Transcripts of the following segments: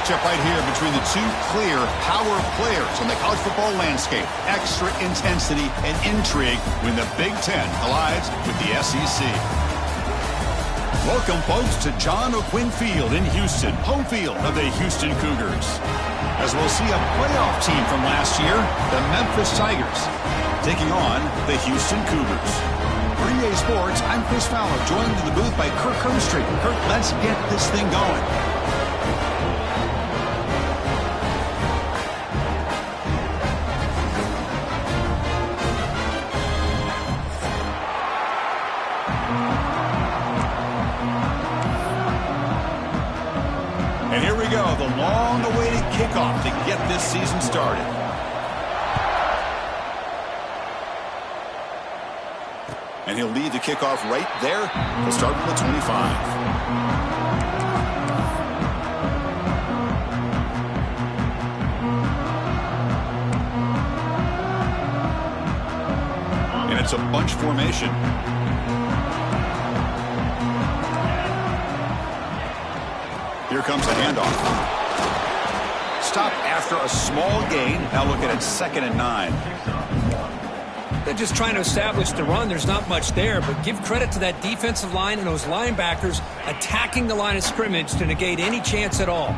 matchup right here between the two clear power players on the college football landscape. Extra intensity and intrigue when the Big Ten collides with the SEC. Welcome, folks, to John O'Quinn Field in Houston, home field of the Houston Cougars. As we'll see a playoff team from last year, the Memphis Tigers, taking on the Houston Cougars. For EA Sports, I'm Chris Fowler, joined in the booth by Kirk Hermstreet. Kirk, let's get this thing going. And here we go, the long-awaited kickoff to get this season started. And he'll lead the kickoff right there. He'll start with the 25. And it's a bunch formation. Here comes the handoff. Stop after a small gain. Now look at it, 2nd and 9. They're just trying to establish the run. There's not much there, but give credit to that defensive line and those linebackers attacking the line of scrimmage to negate any chance at all.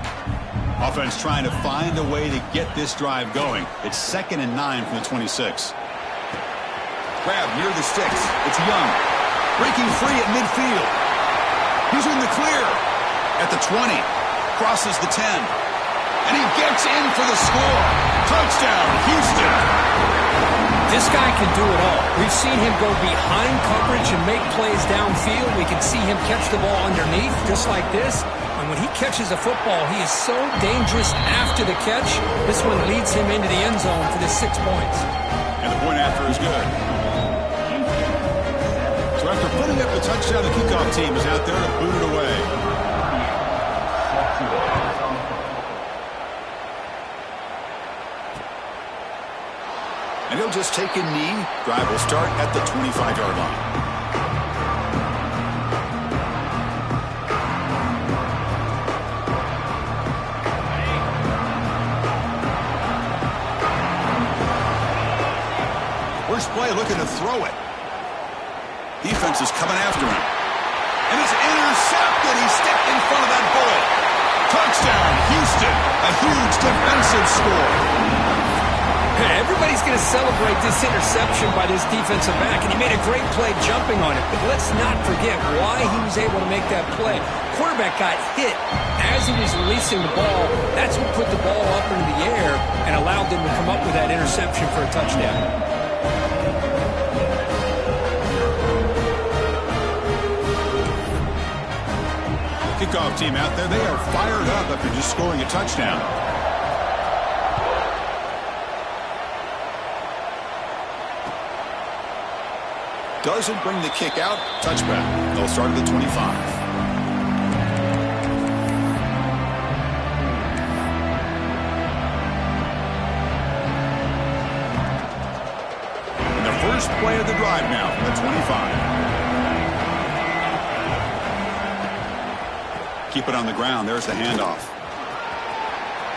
Offense trying to find a way to get this drive going. It's 2nd and 9 from the 26. Grab near the sticks. It's Young. Breaking free at midfield. He's in the clear. At the 20. Crosses the 10. And he gets in for the score. Touchdown, Houston. This guy can do it all. We've seen him go behind coverage and make plays downfield. We can see him catch the ball underneath just like this. And when he catches a football, he is so dangerous after the catch. This one leads him into the end zone for the 6 points. And the point after is good. So after putting up the touchdown, the kickoff team is out there to boot it away. And he'll just take a knee. Drive will start at the 25-yard line. First play looking to throw it. Defense is coming after him. And it's intercepted. He stepped in front of that bullet. Touchdown, Houston. A huge defensive score. Everybody's going to celebrate this interception by this defensive back, and he made a great play jumping on it. But let's not forget why he was able to make that play. Quarterback got hit as he was releasing the ball. That's what put the ball up into the air and allowed them to come up with that interception for a touchdown. Kickoff team out there, they are fired up after just scoring a touchdown. Doesn't bring the kick out. Touchback. They'll start at the 25. And the first play of the drive now from the 25. Keep it on the ground. There's the handoff.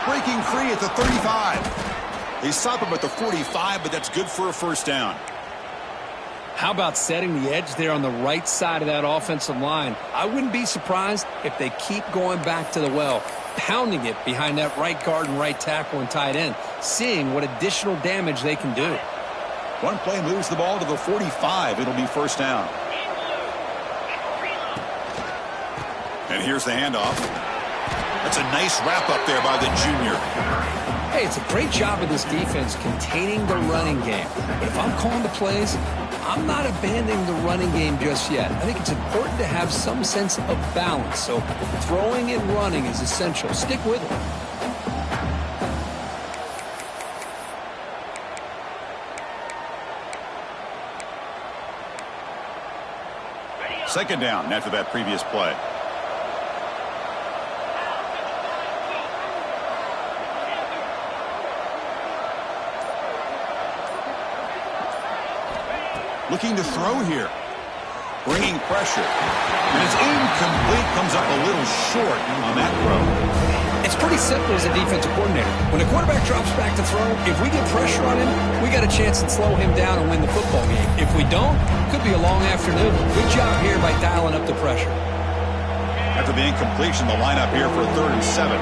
Breaking free at the 35. They stop him at the 45, but that's good for a first down. How about setting the edge there on the right side of that offensive line? I wouldn't be surprised if they keep going back to the well, pounding it behind that right guard and right tackle and tight end, seeing what additional damage they can do. One play moves the ball to the 45. It'll be first down. And here's the handoff. That's a nice wrap up there by the junior. Hey, it's a great job of this defense containing the running game. But if I'm calling the plays, I'm not abandoning the running game just yet. I think it's important to have some sense of balance. So throwing and running is essential. Stick with it. Second down after that previous play. Looking to throw here. Bringing pressure. And it's incomplete. comes up a little short on that throw. It's pretty simple as a defensive coordinator. When the quarterback drops back to throw, if we get pressure on him, we got a chance to slow him down and win the football game. If we don't, could be a long afternoon. Good job here by dialing up the pressure. After the incompletion, the lineup here for 3rd and 7.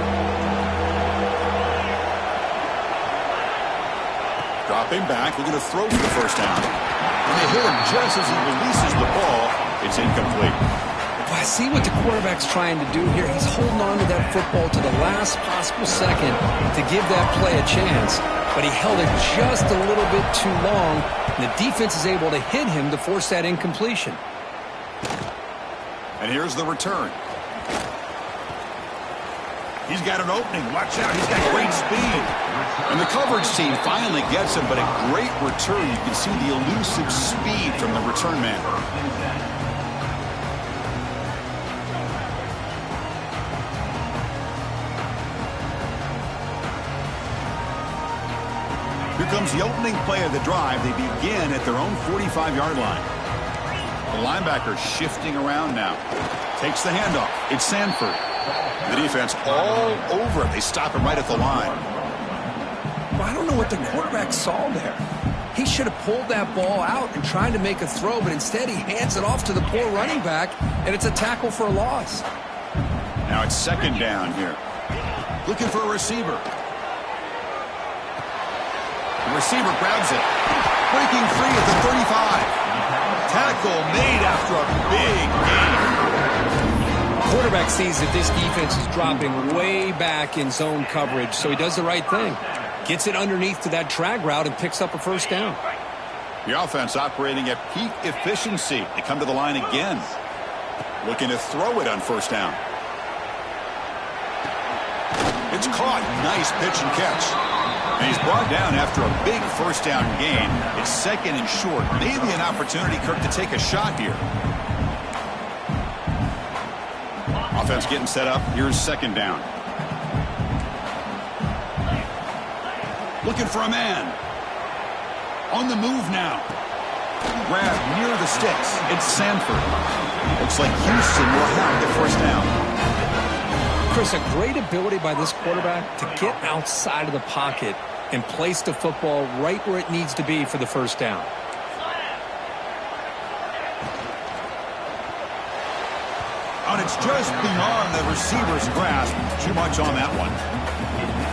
Dropping back, looking to throw for the first down. And they hit him just as he releases the ball. It's incomplete. Well, I see what the quarterback's trying to do here. He's holding on to that football to the last possible second to give that play a chance. But he held it just a little bit too long, and the defense is able to hit him to force that incompletion. And here's the return. He's got an opening. Watch out. He's got great speed. And the coverage team finally gets him, but a great return. You can see the elusive speed from the return man. Here comes the opening play of the drive. They begin at their own 45-yard line. The linebacker shifting around now. Takes the handoff. It's Sanford. The defense all over it. They stop him right at the line. Well, I don't know what the quarterback saw there. He should have pulled that ball out and tried to make a throw, but instead he hands it off to the poor running back, and it's a tackle for a loss. Now it's 2nd down here. Looking for a receiver. The receiver grabs it. Breaking free at the 35. Tackle made after a big gain. Quarterback sees that this defense is dropping way back in zone coverage, so he does the right thing. Gets it underneath to that drag route and picks up a first down. The offense operating at peak efficiency. They come to the line again. Looking to throw it on first down. It's caught. Nice pitch and catch. And he's brought down after a big first down gain. It's 2nd and short. Maybe an opportunity, Kirk, to take a shot here. Offense getting set up. Here's 2nd down. Looking for a man. On the move now. Grab near the sticks. It's Sanford. Looks like Houston will have the first down. Chris, a great ability by this quarterback to get outside of the pocket and place the football right where it needs to be for the first down. And it's just beyond the receiver's grasp. Too much on that one.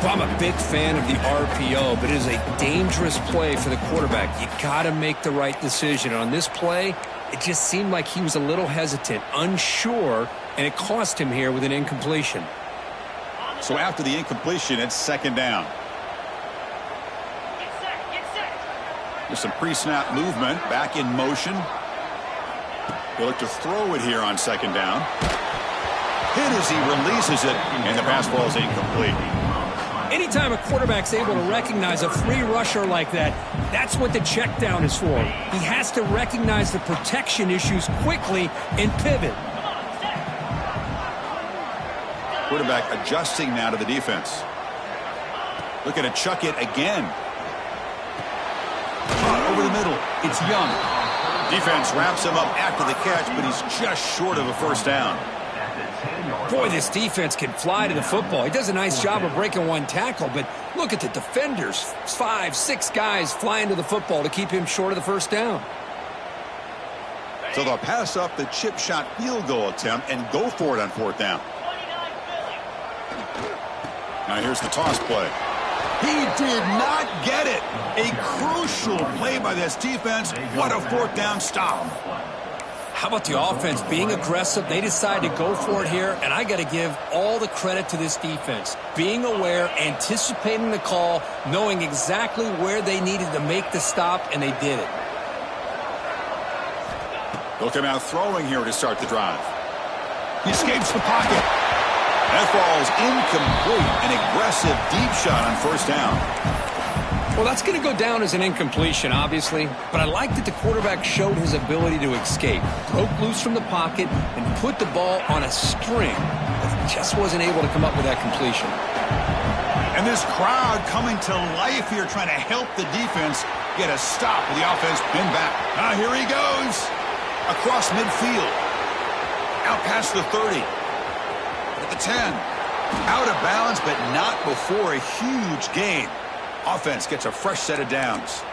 Well, I'm a big fan of the RPO, but it is a dangerous play for the quarterback. You got to make the right decision. On this play, it just seemed like he was a little hesitant, unsure, and it cost him here with an incompletion. So after the incompletion, it's 2nd down. There's some pre-snap movement, back in motion. He'll look to throw it here on 2nd down. Hit as he releases it, and the pass ball is incomplete. Anytime a quarterback's able to recognize a free rusher like that, that's what the check down is for. He has to recognize the protection issues quickly and pivot. Quarterback adjusting now to the defense. Looking to chuck it again. Over the middle. It's Young. Defense wraps him up after the catch, but he's just short of a first down. Boy, this defense can fly to the football. He does a nice job of breaking one tackle, but look at the defenders. 5, 6 guys flying to the football to keep him short of the first down. So they'll pass up the chip shot field goal attempt and go for it on 4th down. Now here's the toss play. He did not get it. A crucial play by this defense. What a 4th down stop. How about the offense being aggressive? They decide to go for it here, and I got to give all the credit to this defense. Being aware, anticipating the call, knowing exactly where they needed to make the stop, and they did it. They'll come out throwing here to start the drive. He escapes the pocket. That ball's incomplete. An aggressive deep shot on first down. Well, that's going to go down as an incompletion, obviously, but I like that the quarterback showed his ability to escape, broke loose from the pocket, and put the ball on a string, but just wasn't able to come up with that completion. And this crowd coming to life here, trying to help the defense get a stop with the offense pinned back. Here he goes. Across midfield. Out past the 30. At the 10. Out of bounds, but not before a huge gain. Offense gets a fresh set of downs.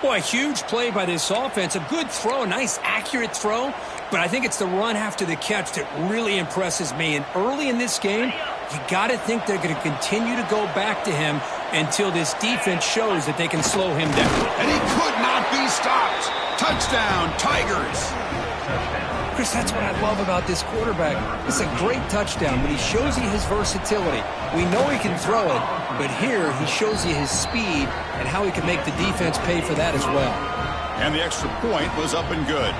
Boy, a huge play by this offense. A good throw, a nice accurate throw. But I think it's the run after the catch that really impresses me. And early in this game, you got to think they're going to continue to go back to him until this defense shows that they can slow him down. And he could not be stopped. Touchdown, Tigers. Chris, that's what I love about this quarterback. It's a great touchdown, but he shows you his versatility. We know he can throw it, but here he shows you his speed and how he can make the defense pay for that as well. And the extra point was up and good.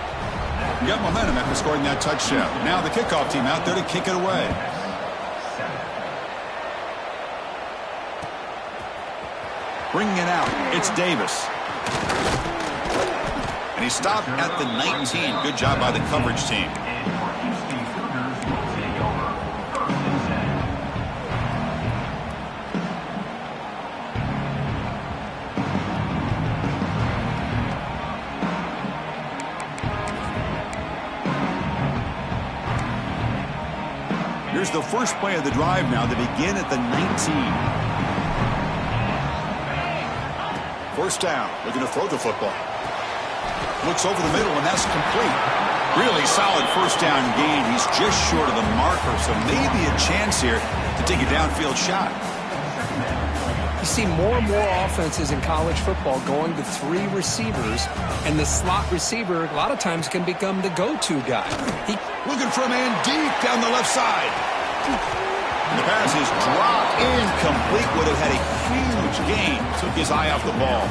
You got momentum after scoring that touchdown. Now the kickoff team out there to kick it away. Bringing it out, it's Davis. And he stopped at the 19. Good job by the coverage team. Here's the first play of the drive now to begin at the 19. First down, looking to throw the football. Looks over the middle, and that's complete. Really solid first down gain. He's just short of the marker, so maybe a chance here to take a downfield shot. You see more and more offenses in college football going to 3 receivers, and the slot receiver a lot of times can become the go-to guy. Looking for a man deep down the left side. And the pass is dropped incomplete. Would have had a huge gain. Took his eye off the ball.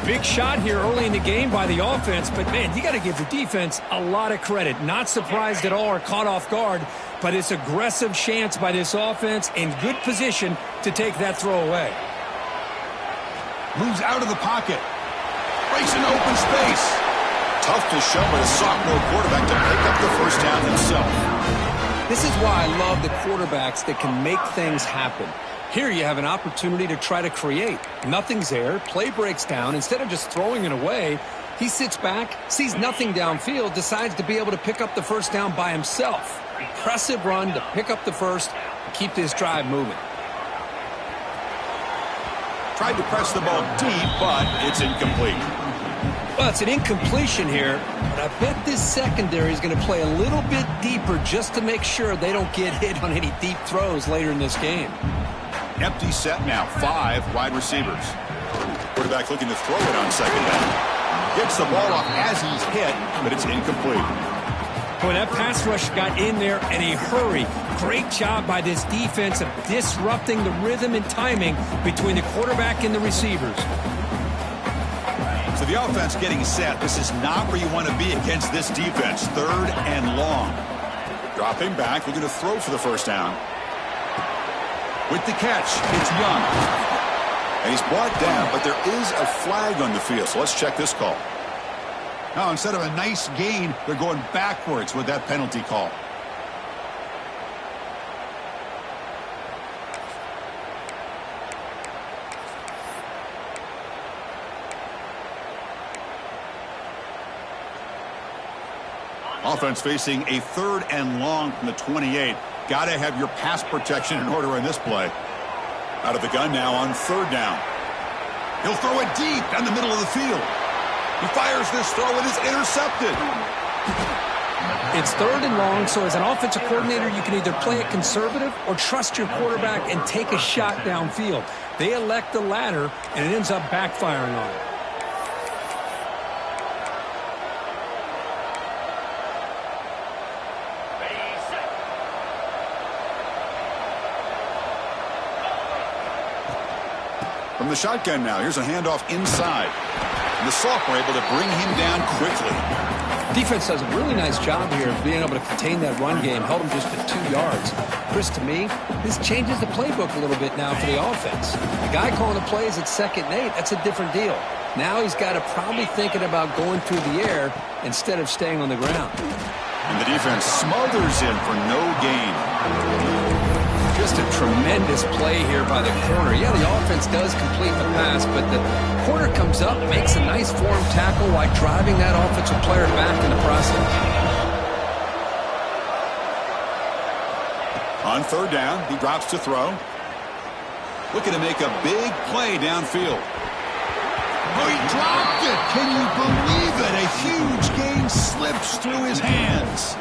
Big shot here early in the game by the offense, but, man, you got to give the defense a lot of credit. Not surprised at all or caught off guard, but it's aggressive chance by this offense in good position to take that throw away. Moves out of the pocket. Breaks into open space. Tough to show, but a sophomore quarterback to pick up the first down himself. This is why I love the quarterbacks that can make things happen. Here you have an opportunity to try to create. Nothing's there. Play breaks down. Instead of just throwing it away, he sits back, sees nothing downfield, decides to be able to pick up the first down by himself. Impressive run to pick up the first and keep this drive moving. Tried to press the ball deep, but it's incomplete. Well, it's an incompletion here, but I bet this secondary is going to play a little bit deeper just to make sure they don't get hit on any deep throws later in this game. Empty set now, 5 wide receivers. Quarterback looking to throw it on second down. Gets the ball off as he's hit, but it's incomplete. Boy, that pass rush got in there in a hurry. Great job by this defense of disrupting the rhythm and timing between the quarterback and the receivers. So the offense getting set. This is not where you want to be against this defense. 3rd and long. Dropping back, looking to throw for the first down. With the catch, it's Young. And he's brought down, but there is a flag on the field. So let's check this call. Now, instead of a nice gain, they're going backwards with that penalty call. Offense facing a 3rd and long from the 28. Got to have your pass protection in order in this play. Out of the gun now on 3rd down. He'll throw it deep down the middle of the field. He fires this throw. It is intercepted. It's 3rd and long, so as an offensive coordinator, you can either play it conservative or trust your quarterback and take a shot downfield. They elect the latter, and it ends up backfiring on them. From the shotgun now, here's a handoff inside. And the sophomore able to bring him down quickly. Defense does a really nice job here of being able to contain that run game, held him just to 2 yards. Chris, to me, this changes the playbook a little bit now for the offense. The guy calling the plays at 2nd and 8, that's a different deal. Now he's got to probably thinking about going through the air instead of staying on the ground. And the defense smothers him for no gain. Just a tremendous play here by the corner. Yeah, the offense does complete the pass, but the corner comes up, makes a nice form tackle while driving that offensive player back in the process. On third down, he drops to throw. Looking to make a big play downfield. Oh, he dropped it. Can you believe it? A huge gain slips through his hands.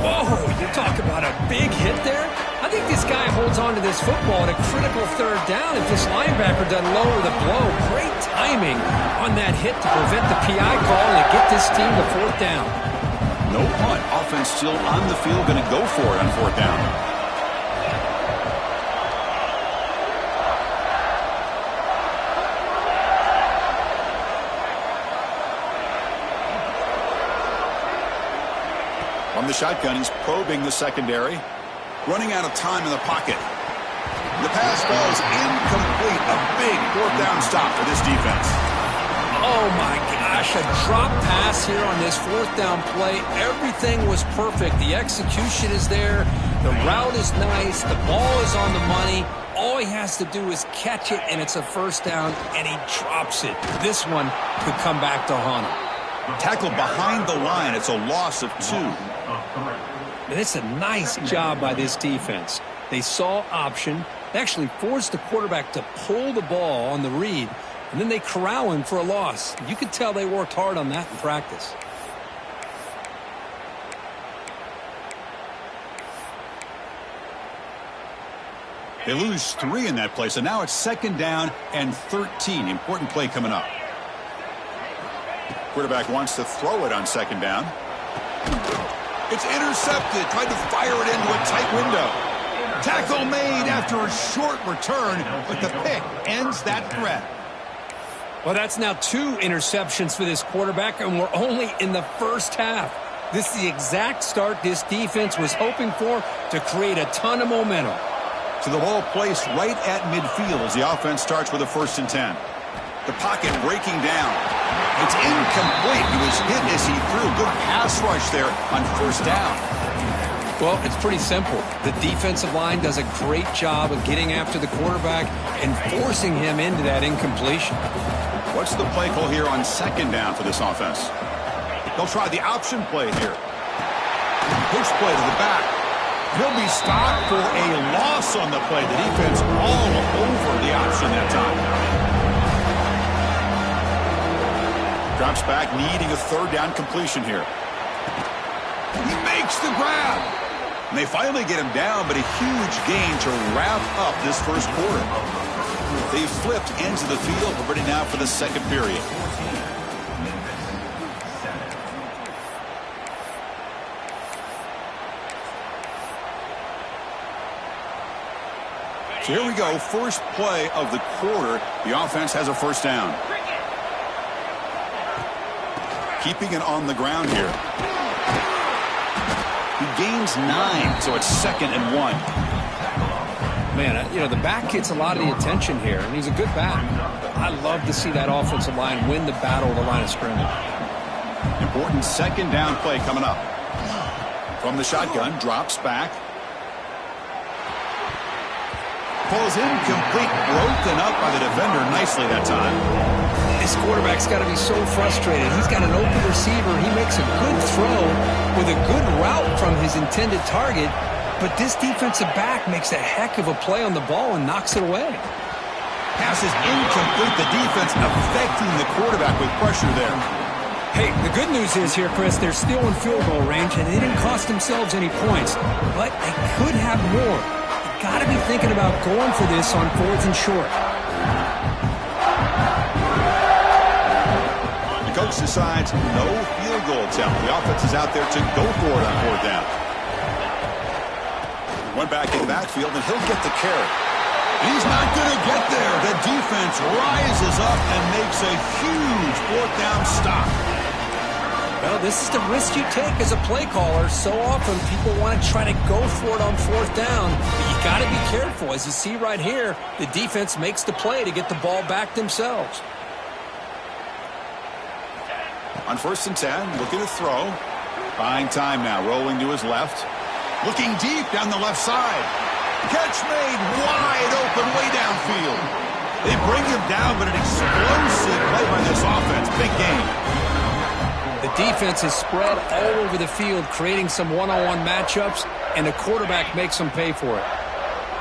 Whoa, you talk about a big hit there. I think this guy holds on to this football at a critical third down if this linebacker doesn't lower the blow. Great timing on that hit to prevent the PI call and to get this team to fourth down. No punt. Offense still on the field, going to go for it on fourth down. From the shotgun, he's probing the secondary. Running out of time in the pocket. The pass falls incomplete. A big fourth down stop for this defense. Oh, my gosh. A drop pass here on this fourth down play. Everything was perfect. The execution is there. The route is nice. The ball is on the money. All he has to do is catch it, and it's a first down, and he drops it. This one could come back to haunt him. Tackled behind the line. It's a loss of 2. And it's a nice job by this defense. They saw option. They actually forced the quarterback to pull the ball on the read, and then they corral him for a loss. You could tell they worked hard on that in practice. They lose 3 in that play, so now it's second down and 13. Important play coming up. Quarterback wants to throw it on second down. It's intercepted. Tried to fire it into a tight window. Tackle made after a short return, but the pick ends that threat. Well, that's now 2 interceptions for this quarterback, and we're only in the first half. This is the exact start this defense was hoping for to create a ton of momentum. So the ball placed right at midfield as the offense starts with a 1st and 10. The pocket breaking down. It's incomplete. He was hit as he threw. Good pass rush there on 1st down. Well, it's pretty simple. The defensive line does a great job of getting after the quarterback and forcing him into that incompletion. What's the play call here on second down for this offense? They'll try the option play here. Push play to the back. He'll be stopped for a loss on the play. The defense all over the option that time. Drops back, needing a 3rd down completion here. He makes the grab. And they finally get him down, but a huge gain to wrap up this first quarter. They flipped into the field. We're ready now for the second period. So here we go. First play of the quarter. The offense has a 1st down. Keeping it on the ground here. He gains 9, so it's 2nd and 1. Man, you know, the back gets a lot of the attention here, and he's a good back. I love to see that offensive line win the battle of the line of scrimmage. Important 2nd down play coming up. From the shotgun, drops back. Falls incomplete, broken up by the defender nicely that time. This quarterback's got to be so frustrated. He's got an open receiver. He makes a good throw with a good route from his intended target, but this defensive back makes a heck of a play on the ball and knocks it away. Pass is incomplete. The defense affecting the quarterback with pressure there. Hey, the good news is here, Chris, they're still in field goal range, and they didn't cost themselves any points, but they could have more. You got to be thinking about going for this on 4th and short. Coach decides no field goal attempt. The offense is out there to go for it on 4th down. One back in the backfield, and he'll get the carry. He's not going to get there. The defense rises up and makes a huge 4th down stop. Well, this is the risk you take as a play caller. So often people want to try to go for it on 4th down, but you got to be careful. As you see right here, the defense makes the play to get the ball back themselves. On 1st and 10, looking to throw. Buying time now, rolling to his left. Looking deep down the left side. Catch made wide open way downfield. They bring him down, but an explosive play by this offense. Big game. The defense is spread all over the field, creating some one-on-one matchups, and the quarterback makes them pay for it.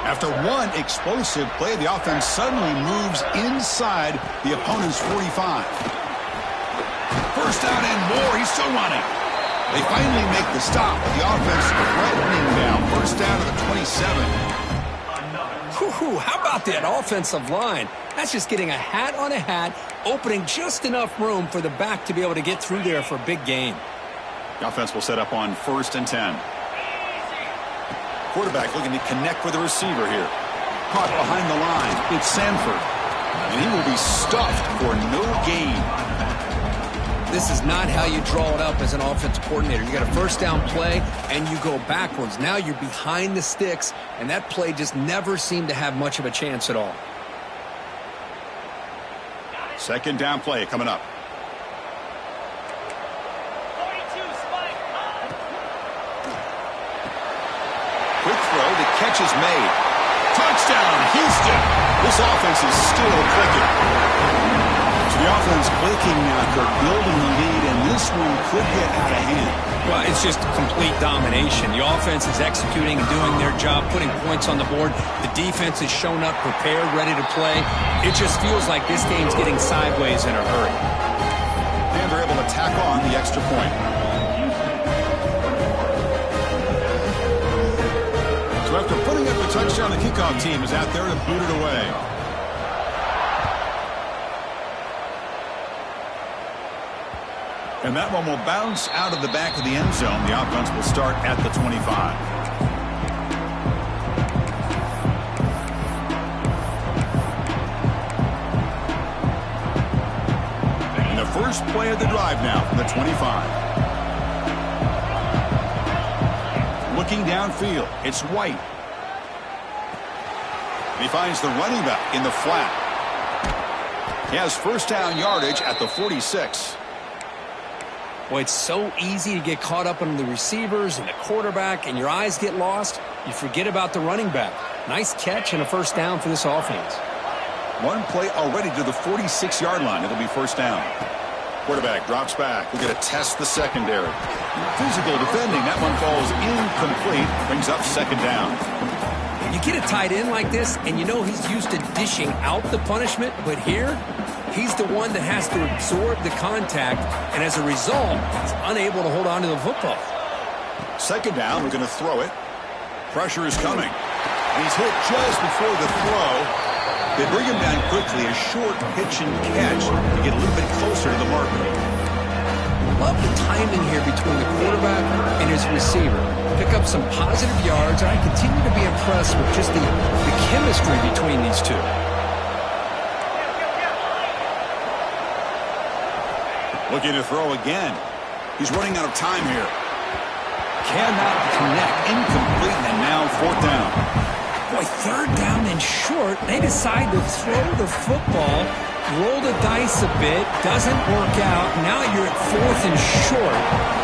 After one explosive play, the offense suddenly moves inside the opponent's 45. First down and more. He's still running. They finally make the stop. The offense threatening now. First down to the 27. How about that offensive line? That's just getting a hat on a hat, opening just enough room for the back to be able to get through there for a big gain. The offense will set up on 1st and 10. Quarterback looking to connect with the receiver here. Caught behind the line. It's Sanford. And he will be stuffed for no gain. This is not how you draw it up as an offensive coordinator. You got a first down play, and you go backwards. Now you're behind the sticks, and that play just never seemed to have much of a chance at all. Second down play coming up. Quick throw, the catch is made. Touchdown, Houston! This offense is still clicking. So the offense clicking now. They're building the lead, and this one could get out of hand. Well, it's just complete domination. The offense is executing and doing their job, putting points on the board. The defense has shown up, prepared, ready to play. It just feels like this game's getting sideways in a hurry. And they're able to tack on the extra point. So after putting up the touchdown, the kickoff team is out there to boot it away. And that one will bounce out of the back of the end zone. The offense will start at the 25. And the first play of the drive now from the 25. Looking downfield, it's White. He finds the running back in the flat. He has first down yardage at the 46. Well, it's so easy to get caught up on the receivers and the quarterback, and your eyes get lost. You forget about the running back. Nice catch and a first down for this offense. One play already to the 46-yard line. It'll be first down. Quarterback drops back. We're going to test the secondary. Physical defending. That one falls incomplete. Brings up second down. You get a tight end like this, and you know he's used to dishing out the punishment, but here, he's the one that has to absorb the contact, and as a result, he's unable to hold on to the football. Second down, we're going to throw it. Pressure is coming. And he's hit just before the throw. They bring him down quickly, a short pitch and catch to get a little bit closer to the marker. Love the timing here between the quarterback and his receiver. Pick up some positive yards, and I continue to be impressed with just the chemistry between these two. Looking to throw again. He's running out of time here. Cannot connect. Incomplete, and now fourth down. Boy, third down and short. They decide to throw the football, roll the dice a bit, doesn't work out. Now you're at fourth and short.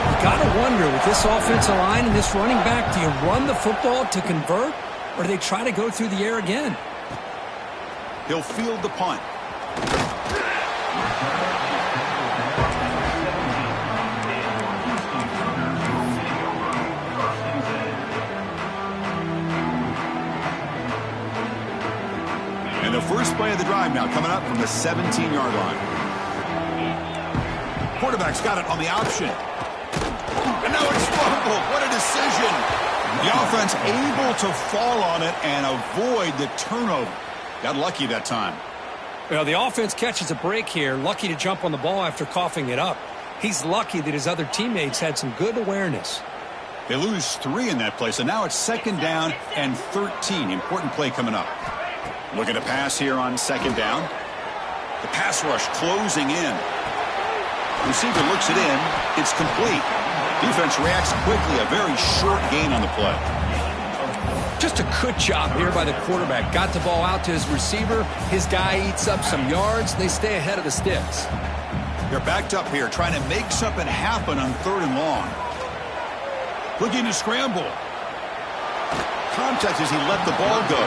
You got to wonder, with this offensive line and this running back, do you run the football to convert, or do they try to go through the air again? He'll field the punt. And the first play of the drive now coming up from the 17-yard line. Quarterback's got it on the option. And now it's fumbled. What a decision. The offense able to fall on it and avoid the turnover. Got lucky that time. Well, the offense catches a break here. Lucky to jump on the ball after coughing it up. He's lucky that his other teammates had some good awareness. They lose 3 in that play, so now it's second down and 13. Important play coming up. Looking to pass here on second down. The pass rush closing in. Receiver looks it in. It's complete. Defense reacts quickly. A very short gain on the play. Just a good job here by the quarterback. Got the ball out to his receiver. His guy eats up some yards. They stay ahead of the sticks. They're backed up here trying to make something happen on third and long. Looking to scramble. Contact as he let the ball go.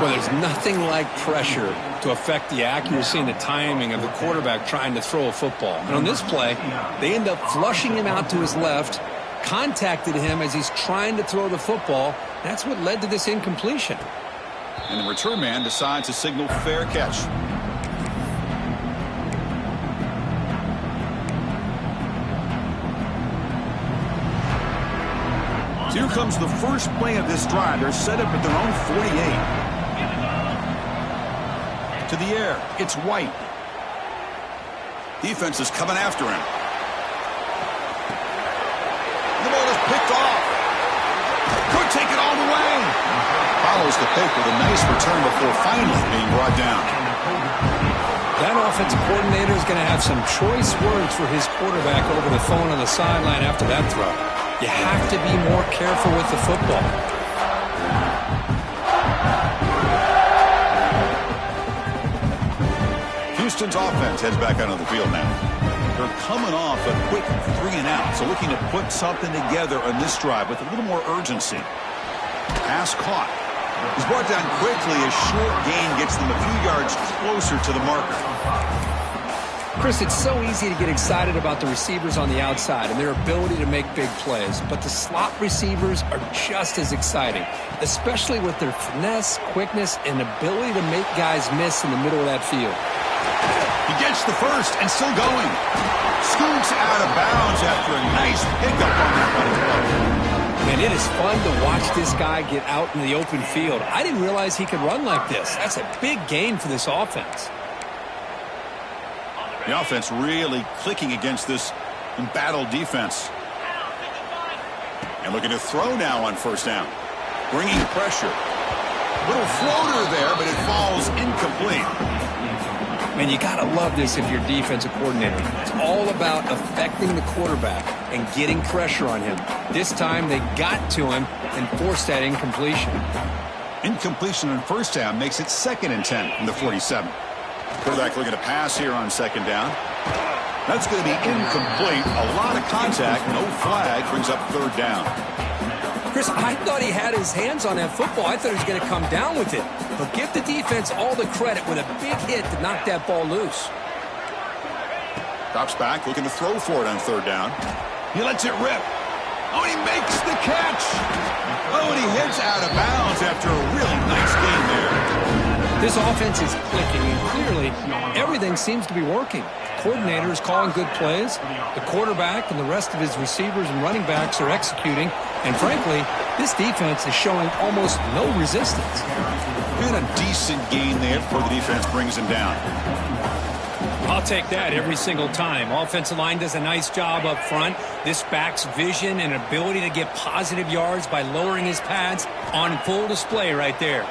Well, there's nothing like pressure to affect the accuracy and the timing of the quarterback trying to throw a football. And on this play, they end up flushing him out to his left, contacted him as he's trying to throw the football. That's what led to this incompletion. And the return man decides to signal fair catch. So here comes the first play of this drive. They're set up at their own 48. To the air, it's White. Defense is coming after him. The ball is picked off. Could take it all the way. Follows the pick with a nice return before finally being brought down. That offensive coordinator is going to have some choice words for his quarterback over the phone on the sideline after that throw. You have to be more careful with the football. Houston's offense heads back out on the field now. They're coming off a quick 3-and-out, so looking to put something together on this drive with a little more urgency. Pass caught. He's brought down quickly. A short gain gets them a few yards closer to the marker. Chris, it's so easy to get excited about the receivers on the outside and their ability to make big plays, but the slot receivers are just as exciting, especially with their finesse, quickness, and ability to make guys miss in the middle of that field. He gets the first and still going. Scoots out of bounds after a nice pickup on that running play. Man, it is fun to watch this guy get out in the open field. I didn't realize he could run like this. That's a big gain for this offense. The offense really clicking against this embattled defense. And looking to throw now on first down. Bringing pressure. Little floater there, but it falls incomplete. Man, you got to love this if you're defensive coordinator. It's all about affecting the quarterback and getting pressure on him. This time they got to him and forced that incompletion. Incompletion on first down makes it 2nd and 10 from the 47. Quarterback looking to pass here on 2nd down. That's going to be incomplete. A lot of contact, no flag, brings up 3rd down. Chris, I thought he had his hands on that football. I thought he was going to come down with it. But give the defense all the credit with a big hit to knock that ball loose. Drops back, looking to throw for it on 3rd down. He lets it rip. Oh, and he makes the catch. Oh, and he hits out of bounds after a really nice game there. This offense is clicking, and clearly everything seems to be working. The coordinator is calling good plays. The quarterback and the rest of his receivers and running backs are executing. And frankly, this defense is showing almost no resistance. Been a decent gain there before the defense brings him down. I'll take that every single time. Offensive line does a nice job up front. This back's vision and ability to get positive yards by lowering his pads on full display right there.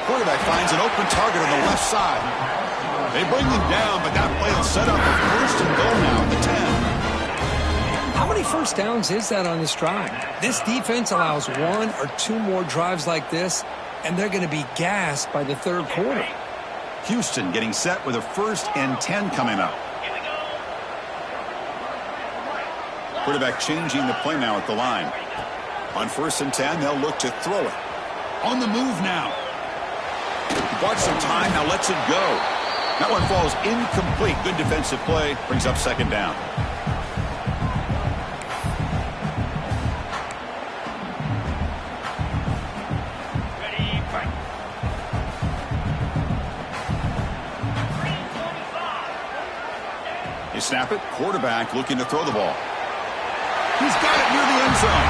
Quarterback finds an open target on the left side. They bring him down, but that play will set up a 1st and goal now at the 10. How many first downs is that on this drive? This defense allows 1 or 2 more drives like this, and they're going to be gassed by the 3rd quarter. Houston getting set with a 1st and 10 coming up. Quarterback changing the play now at the line. On 1st and 10, they'll look to throw it. On the move now. He bought some time, now lets it go. That one falls incomplete. Good defensive play, brings up 2nd down. You snap it, quarterback looking to throw the ball. He's got it near the end zone.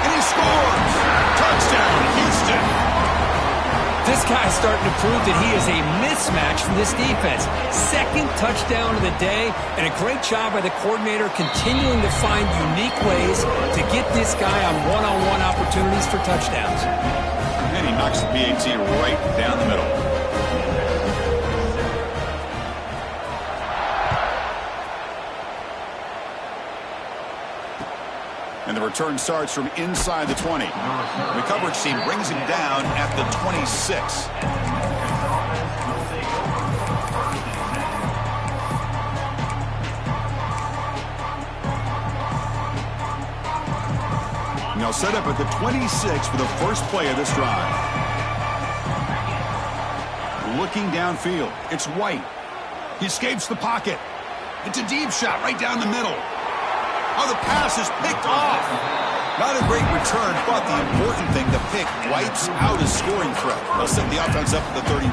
And he scores! Touchdown, Houston! This guy's starting to prove that he is a mismatch for this defense. 2nd touchdown of the day, and a great job by the coordinator continuing to find unique ways to get this guy on one-on-one opportunities for touchdowns. And he knocks the PAT right down the middle. And the return starts from inside the 20. The coverage team brings him down at the 26. And they'll set up at the 26 for the first play of this drive. Looking downfield, it's White. He escapes the pocket. It's a deep shot right down the middle. Oh, the pass is picked off. Not a great return, but the important thing, the pick wipes out a scoring threat. They'll set the offense up at the 31.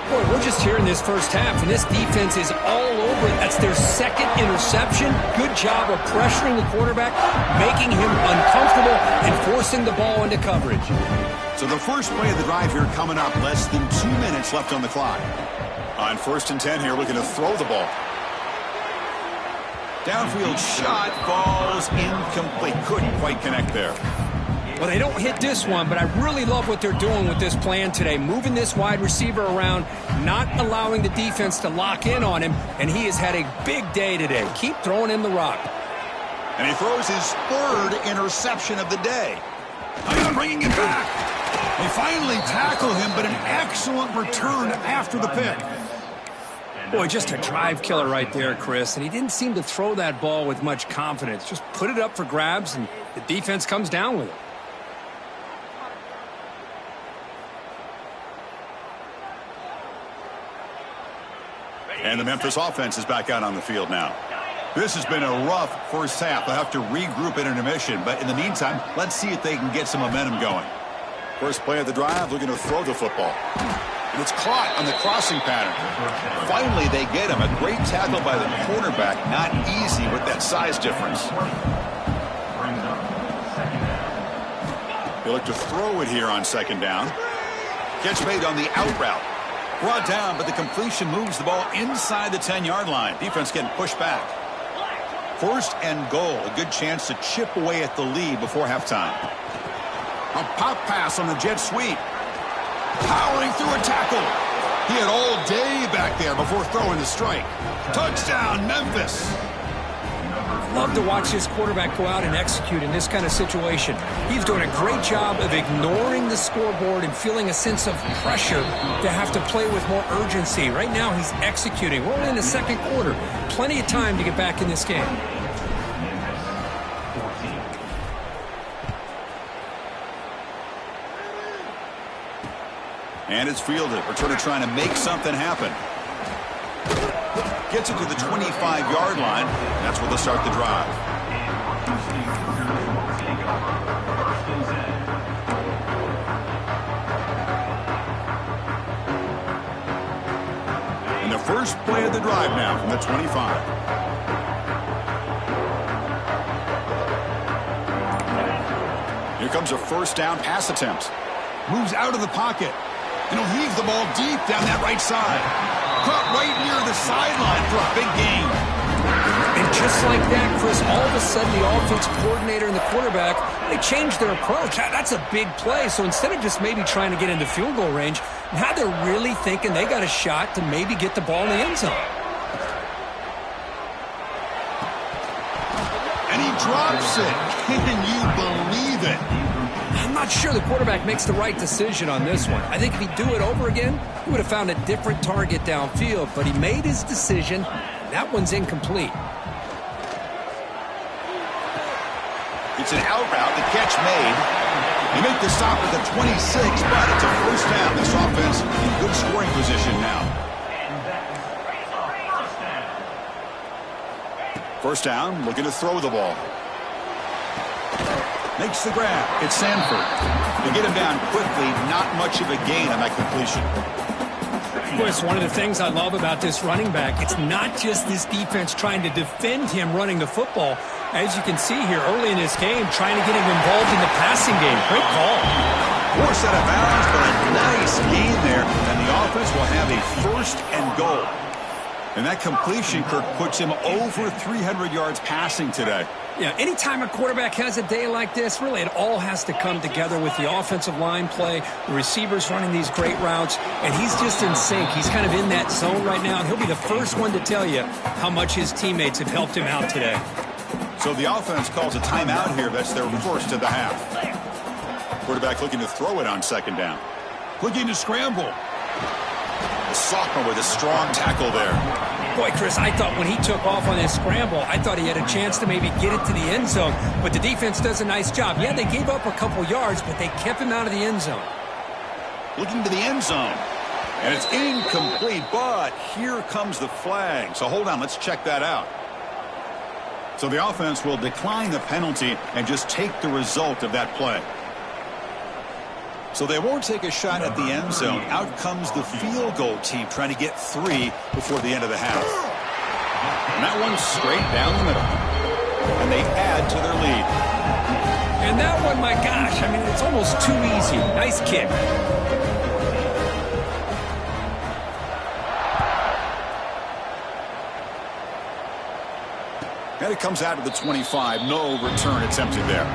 Boy, we're just here in this first half, and this defense is all over it. That's their second interception. Good job of pressuring the quarterback, making him uncomfortable, and forcing the ball into coverage. So the first play of the drive here coming up, less than 2 minutes left on the clock. On 1st and 10 here, looking to throw the ball. Downfield shot, falls incomplete. Couldn't quite connect there. Well, they don't hit this one, but I really love what they're doing with this plan today. Moving this wide receiver around, not allowing the defense to lock in on him, and he has had a big day today. Keep throwing him the rock. And he throws his 3rd interception of the day. I'm bringing it back. They finally tackle him, but an excellent return after the pick. Boy, just a drive killer right there, Chris. And he didn't seem to throw that ball with much confidence. Just put it up for grabs, and the defense comes down with it. And the Memphis offense is back out on the field now. This has been a rough first half. They'll have to regroup at intermission. But in the meantime, let's see if they can get some momentum going. First play of the drive, looking to throw the football. And it's caught on the crossing pattern. Finally, they get him. A great tackle by the cornerback. Not easy with that size difference. They look to throw it here on 2nd down. Catch made on the out route. Brought down, but the completion moves the ball inside the 10-yard line. Defense getting pushed back. 1st and goal. A good chance to chip away at the lead before halftime. A pop pass on the jet sweep. Powering through a tackle. He had all day back there before throwing the strike. Touchdown, Memphis. Love to watch this quarterback go out and execute in this kind of situation. He's doing a great job of ignoring the scoreboard and feeling a sense of pressure to have to play with more urgency. Right now, he's executing. We're only in the 2nd quarter. Plenty of time to get back in this game. And it's fielded. Returner trying to make something happen. Gets it to the 25-yard line. That's where they'll start the drive. And the first play of the drive now from the 25. Here comes a 1st down pass attempt. Moves out of the pocket. And he'll heave the ball deep down that right side. Caught right near the sideline for a big gain. And just like that, Chris, all of a sudden the offensive coordinator and the quarterback, they changed their approach. That's a big play. So instead of just maybe trying to get into field goal range, now they're really thinking they got a shot to maybe get the ball in the end zone. And he drops it. Can you believe it? I'm not sure the quarterback makes the right decision on this one. I think if he'd do it over again, he would have found a different target downfield, but he made his decision. That one's incomplete. It's an out route, the catch made. They make the stop at the 26, but it's a 1st down. This offense in good scoring position now. 1st down, looking to throw the ball. Makes the grab. It's Sanford. They get him down quickly. Not much of a gain on that completion. Boy, it's one of the things I love about this running back. It's not just this defense trying to defend him running the football. As you can see here early in this game, trying to get him involved in the passing game. Great call. Forced out of bounds, but a nice gain there. And the offense will have a 1st and goal. And that completion, Kirk, puts him over 300 yards passing today. Yeah, anytime a quarterback has a day like this, really it all has to come together with the offensive line play, the receivers running these great routes, and he's just in sync. He's kind of in that zone right now, and he'll be the first one to tell you how much his teammates have helped him out today. So the offense calls a timeout here. That's their 1st of the half. Quarterback looking to throw it on 2nd down. Looking to scramble. The sophomore with a strong tackle there. Boy, Chris, I thought when he took off on this scramble, I thought he had a chance to maybe get it to the end zone. But the defense does a nice job. Yeah, they gave up a couple yards, but they kept him out of the end zone. Looking to the end zone. And it's incomplete, but here comes the flag. So hold on, let's check that out. So the offense will decline the penalty and just take the result of that play. So they won't take a shot at the end zone. Out comes the field goal team trying to get 3 before the end of the half. And that one's straight down the middle. And they add to their lead. And that one, my gosh, I mean, it's almost too easy. Nice kick. And it comes out to the 25. No return. It's empty there.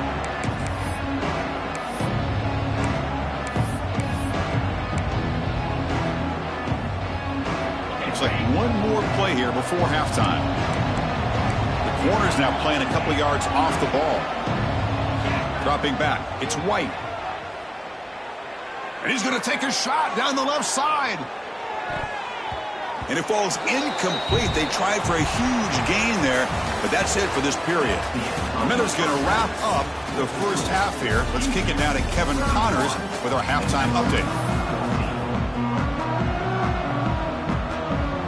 Looks like one more play here before halftime. The corner's now playing a couple yards off the ball. Dropping back. It's White. And he's going to take a shot down the left side. And it falls incomplete. They tried for a huge gain there, but that's it for this period. The Miners going to wrap up the first half here. Let's kick it now to Kevin Connors with our halftime update.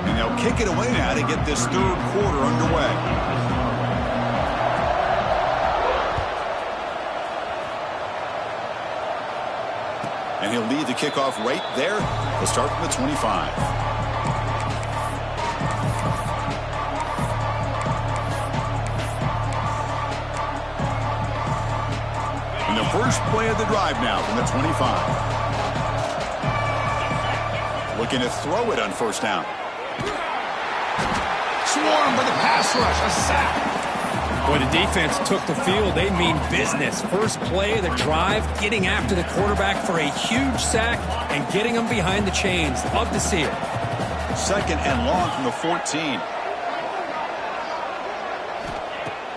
And they'll kick it away now to get this third quarter underway. And he'll lead the kickoff right there. He'll start from the 25. First play of the drive now from the 25. Looking to throw it on first down. Swarm for the pass rush. A sack. Boy, the defense took the field. They mean business. First play of the drive, getting after the quarterback for a huge sack and getting him behind the chains. Love to see it. Second and long from the 14.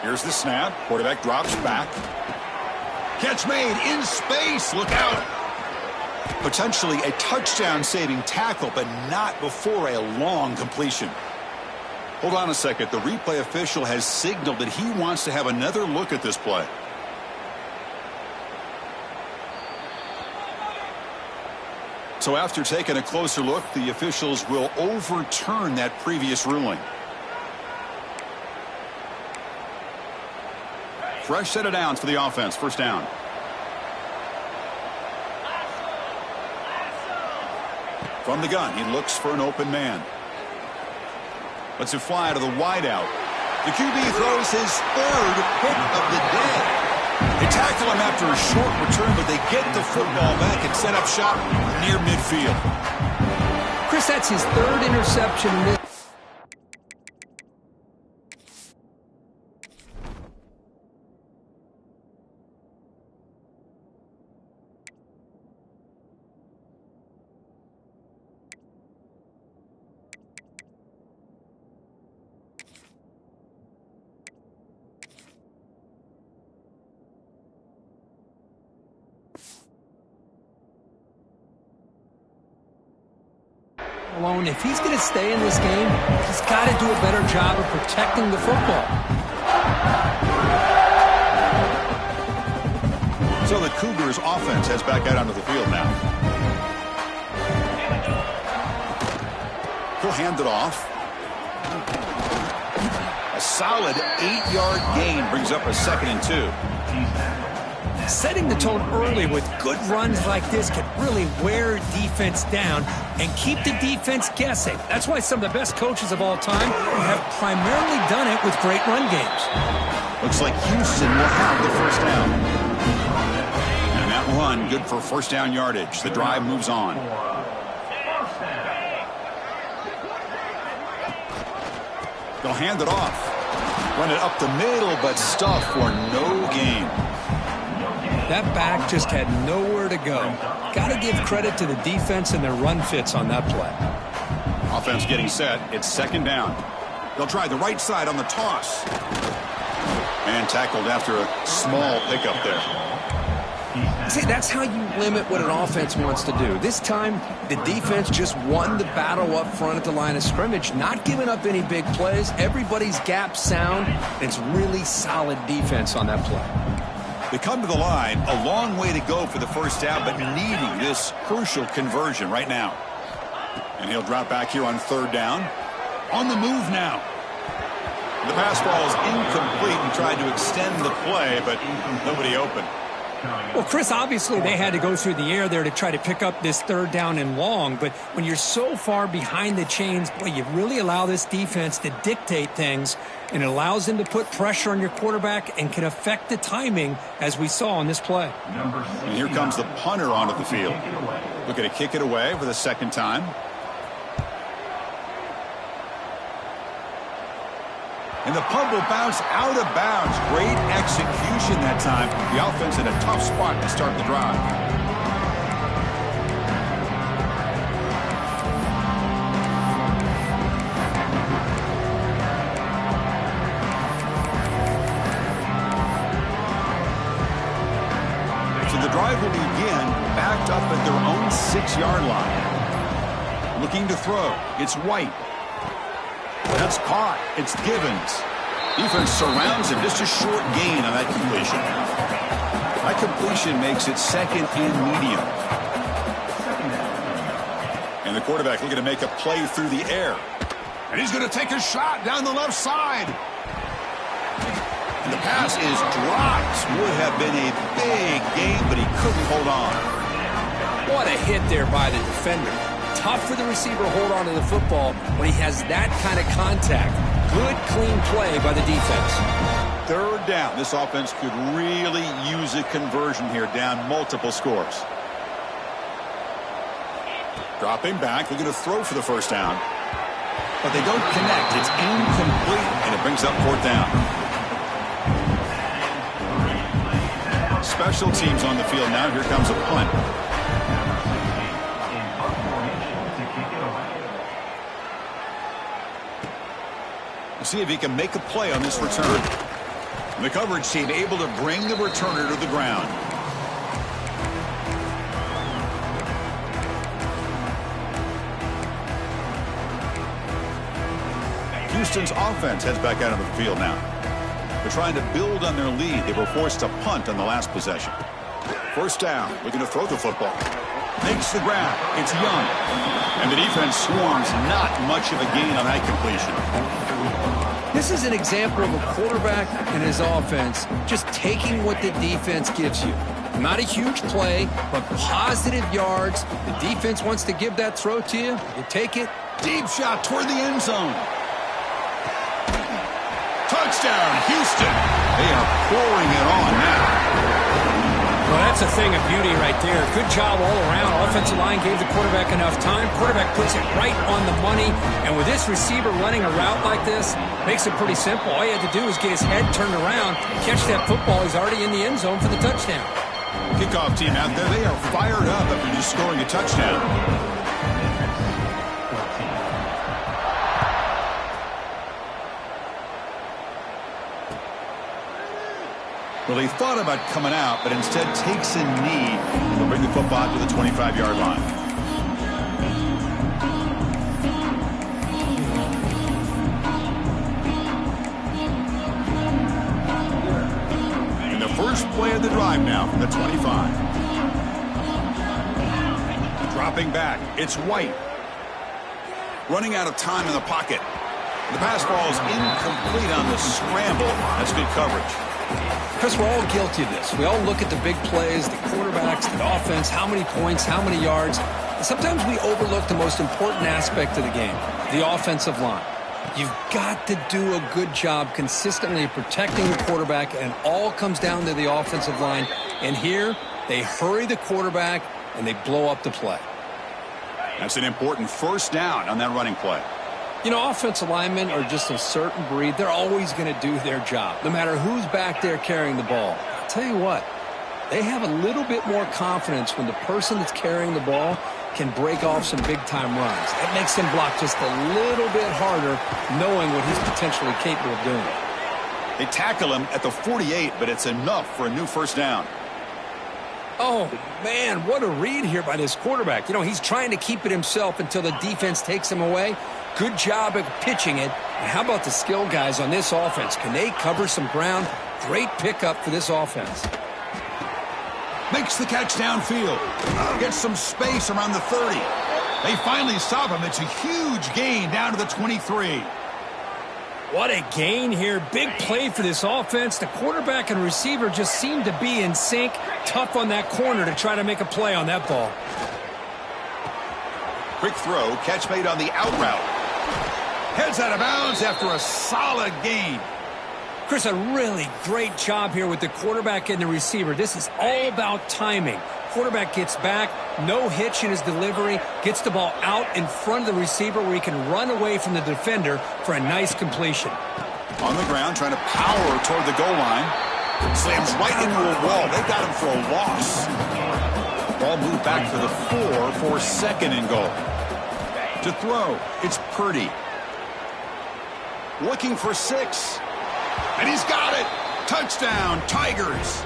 Here's the snap. Quarterback drops back. Catch made in space. Look out. Potentially a touchdown-saving tackle, but not before a long completion. Hold on a second. The replay official has signaled that he wants to have another look at this play. So after taking a closer look, the officials will overturn that previous ruling. Fresh set of downs for the offense. First down. From the gun, he looks for an open man. Lets it fly to the wideout. The QB throws his third pick of the day. They tackle him after a short return, but they get the football back and set up shop near midfield. Chris, that's his third interception in this. Alone. If he's going to stay in this game, he's got to do a better job of protecting the football. So the Cougars offense heads back out onto the field now. He'll hand it off. A solid 8-yard gain brings up a 2nd and 2. Setting the tone early with good runs like this can really wear defense down and keep the defense guessing. That's why some of the best coaches of all time have primarily done it with great run games. Looks like Houston will have the first down. And that run good for first down yardage. The drive moves on. They'll hand it off. Run it up the middle, but stuff for no gain. That back just had nowhere to go. Got to give credit to the defense and their run fits on that play. Offense getting set. It's 2nd down. They'll try the right side on the toss. And tackled after a small pickup there. See, that's how you limit what an offense wants to do. This time, the defense just won the battle up front at the line of scrimmage, not giving up any big plays. Everybody's gap sound. It's really solid defense on that play. They come to the line, a long way to go for the first down, but needing this crucial conversion right now. And he'll drop back here on third down. On the move now. The pass ball is incomplete and tried to extend the play, but nobody open. Well, Chris, obviously they had to go through the air there to try to pick up this third down and long, but when you're so far behind the chains, boy, you really allow this defense to dictate things, and it allows them to put pressure on your quarterback and can affect the timing, as we saw on this play. And here comes the punter onto the field. Looking to kick it away for the second time. And the punt will bounce out of bounds. Great execution that time. The offense in a tough spot to start the drive. So the drive will begin backed up at their own 6-yard line. Looking to throw. It's White. That's caught. It's Givens. Defense surrounds him. Just a short gain on that completion. That completion makes it second and medium. And the quarterback looking to make a play through the air. And he's going to take a shot down the left side. And the pass is dropped. Would have been a big gain, but he couldn't hold on. What a hit there by the defender. Tough for the receiver to hold on to the football when he has that kind of contact. Good, clean play by the defense. Third down. This offense could really use a conversion here, down multiple scores. Dropping back. They're going to throw for the first down. But they don't connect. It's incomplete, and it brings up fourth down. Special teams on the field now. Here comes a punt. See if he can make a play on this return. And the coverage team able to bring the returner to the ground. Houston's offense heads back out on the field now. They're trying to build on their lead. They were forced to punt on the last possession. First down, looking to throw the football. Makes the grab. It's Young. And the defense swarms. Not much of a gain on that completion. This is an example of a quarterback and his offense just taking what the defense gives you. Not a huge play, but positive yards. The defense wants to give that throw to you. You take it. Deep shot toward the end zone. Touchdown, Houston. They are pouring it on now. Well, that's a thing of beauty right there. Good job all around. Offensive line gave the quarterback enough time. Quarterback puts it right on the money. And with this receiver running a route like this, makes it pretty simple. All you had to do is get his head turned around, catch that football. He's already in the end zone for the touchdown. Kickoff team out there, they are fired up after just scoring a touchdown. Well, he thought about coming out, but instead takes a knee. He'll bring the football to the 25-yard line. And the first play of the drive now from the 25. Dropping back, it's White. Running out of time in the pocket. The pass ball is incomplete on the scramble. That's good coverage. Chris, we're all guilty of this. We all look at the big plays, the quarterbacks, the offense, how many points, how many yards. And sometimes we overlook the most important aspect of the game, the offensive line. You've got to do a good job consistently protecting the quarterback, and it all comes down to the offensive line. And here, they hurry the quarterback, and they blow up the play. That's an important first down on that running play. You know, offensive linemen are just a certain breed. They're always going to do their job, no matter who's back there carrying the ball. I'll tell you what, they have a little bit more confidence when the person that's carrying the ball can break off some big-time runs. That makes him block just a little bit harder, knowing what he's potentially capable of doing. They tackle him at the 48, but it's enough for a new first down. Oh, man, what a read here by this quarterback. You know, he's trying to keep it himself until the defense takes him away. Good job of pitching it. And how about the skill guys on this offense? Can they cover some ground? Great pickup for this offense. Makes the catch downfield. Gets some space around the 30. They finally stop him. It's a huge gain down to the 23. What a gain here. Big play for this offense. The quarterback and receiver just seem to be in sync. Tough on that corner to try to make a play on that ball. Quick throw. Catch made on the out route. Heads out of bounds after a solid gain. Chris, a really great job here with the quarterback and the receiver. This is all about timing. Quarterback gets back, no hitch in his delivery, gets the ball out in front of the receiver where he can run away from the defender for a nice completion. On the ground, trying to power toward the goal line. Slams right into a wall. They got him for a loss. Ball moved back for the 4 for second and goal. To throw, it's Purdy. Looking for 6. And he's got it. Touchdown, Tigers.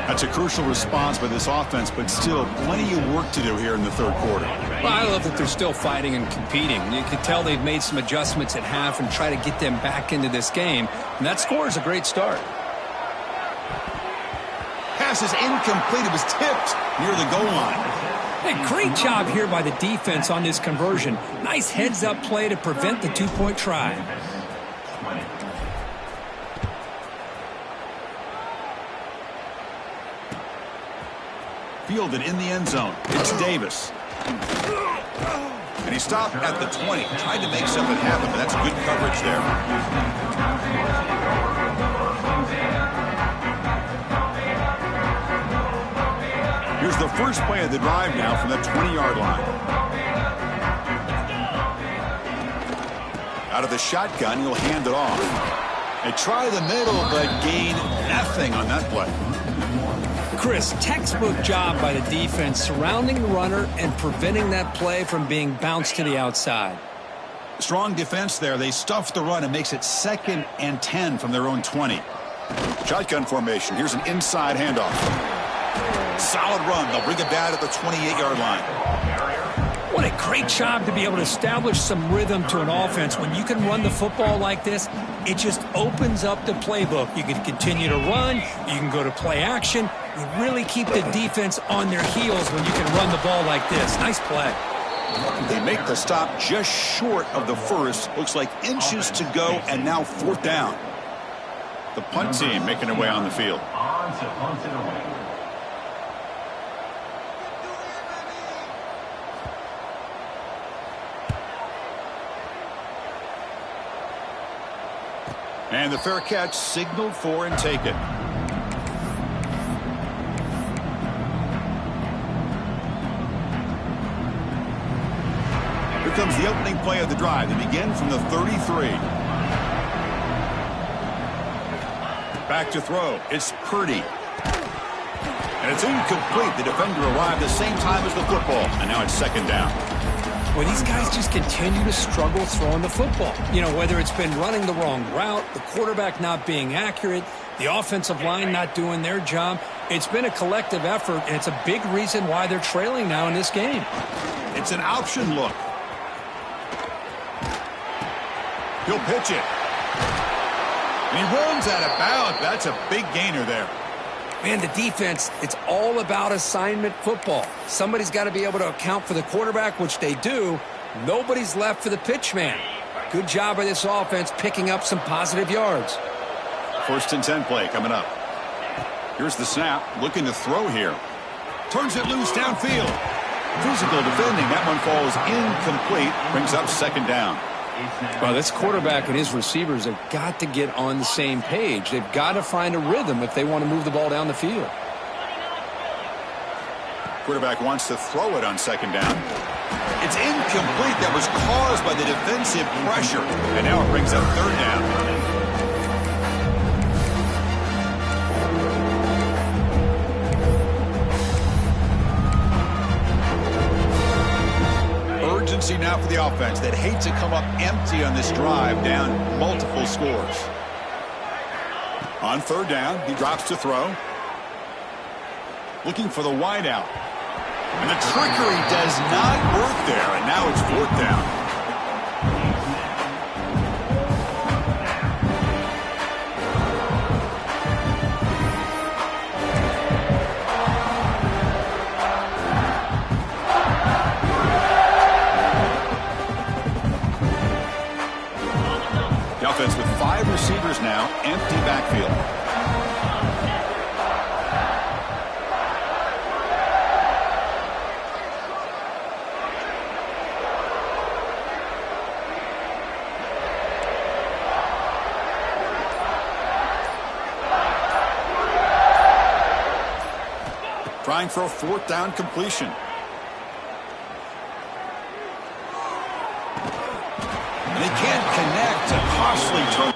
That's a crucial response by this offense, but still plenty of work to do here in the third quarter. Well, I love that they're still fighting and competing. You can tell they've made some adjustments at half and try to get them back into this game. And that score is a great start. Pass is incomplete. It was tipped near the goal line. Hey, great job here by the defense on this conversion. Nice heads-up play to prevent the two-point try. Fielded in the end zone. It's Davis. And he stopped at the 20. Tried to make something happen, but that's good coverage there. Here's the first play of the drive now from the 20-yard line. Out of the shotgun, he'll hand it off. They try the middle, but gain nothing on that play. Chris, textbook job by the defense surrounding the runner and preventing that play from being bounced to the outside. Strong defense there. They stuff the run and makes it 2nd and 10 from their own 20. Shotgun formation. Here's an inside handoff. Solid run. They'll bring it down at the 28-yard line. What a great job to be able to establish some rhythm to an offense. When you can run the football like this, it just opens up the playbook. You can continue to run. You can go to play action. You really keep the defense on their heels when you can run the ball like this. Nice play. They make the stop just short of the first. Looks like inches to go, and now 4th down. The punt team making their way on the field. And the fair catch signaled for and taken. Here comes the opening play of the drive. They begin from the 33. Back to throw. It's Purdy. And it's incomplete. The defender arrived the same time as the football. And now it's 2nd down. Well, these guys just continue to struggle throwing the football. You know, whether it's been running the wrong route, the quarterback not being accurate, the offensive line not doing their job. It's been a collective effort, and it's a big reason why they're trailing now in this game. It's an option look. He'll pitch it. And he runs out of bounds. That's a big gainer there. Man, the defense, it's all about assignment football. Somebody's got to be able to account for the quarterback, which they do. Nobody's left for the pitch man. Good job by this offense picking up some positive yards. 1st and 10 play coming up. Here's the snap. Looking to throw here. Turns it loose downfield. Physical defending. That one falls incomplete. Brings up 2nd down. Well, this quarterback and his receivers have got to get on the same page. They've got to find a rhythm if they want to move the ball down the field. Quarterback wants to throw it on 2nd down. It's incomplete. That was caused by the defensive pressure. And now it brings up 3rd down. Urgency now for the offense that hate to come up empty on this drive, down multiple scores. On 3rd down, he drops to throw. Looking for the wide out. And the trickery does not work there, and now it's 4th down. The offense with 5 receivers now, empty backfield. Trying for a 4th down completion. And they can't connect. A costly turn.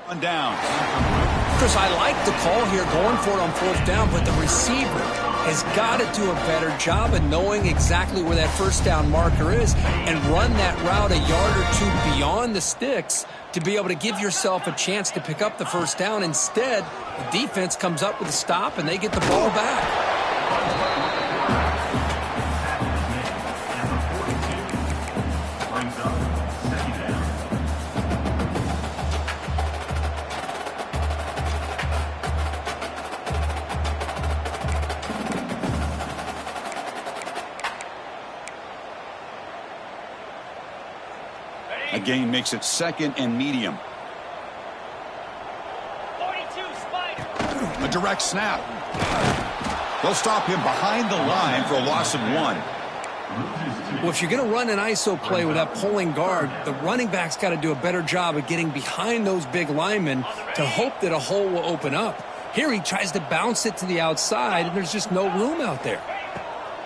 On down. Chris, I like the call here going for it on 4th down, but the receiver has got to do a better job of knowing exactly where that 1st down marker is and run that route a yard or 2 beyond the sticks to be able to give yourself a chance to pick up the 1st down. Instead, the defense comes up with a stop and they get the ball back. A gain makes it 2nd and medium. 42 Spider. A direct snap. They'll stop him behind the line for a loss of 1. Well, if you're going to run an ISO play with that pulling guard, the running back's got to do a better job of getting behind those big linemen to hope that a hole will open up. Here he tries to bounce it to the outside, and there's just no room out there.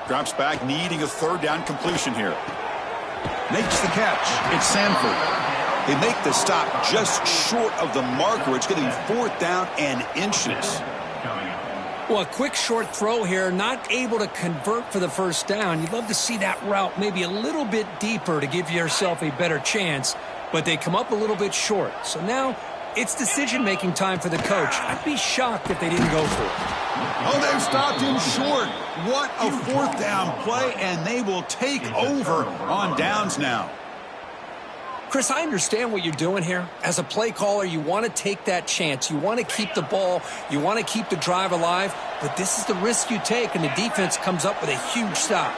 Drops back, needing a 3rd down completion here. Makes the catch. It's Sanford. They make the stop just short of the marker. It's going to be 4th down and inches. Well, a quick short throw here, not able to convert for the 1st down. You'd love to see that route maybe a little bit deeper to give yourself a better chance, but they come up a little bit short. So now it's decision-making time for the coach. I'd be shocked if they didn't go for it. Oh, they've stopped him short. What a 4th down play, and they will take over on downs now. Chris, I understand what you're doing here. As a play caller, you want to take that chance. You want to keep the ball. You want to keep the drive alive. But this is the risk you take, and the defense comes up with a huge stop.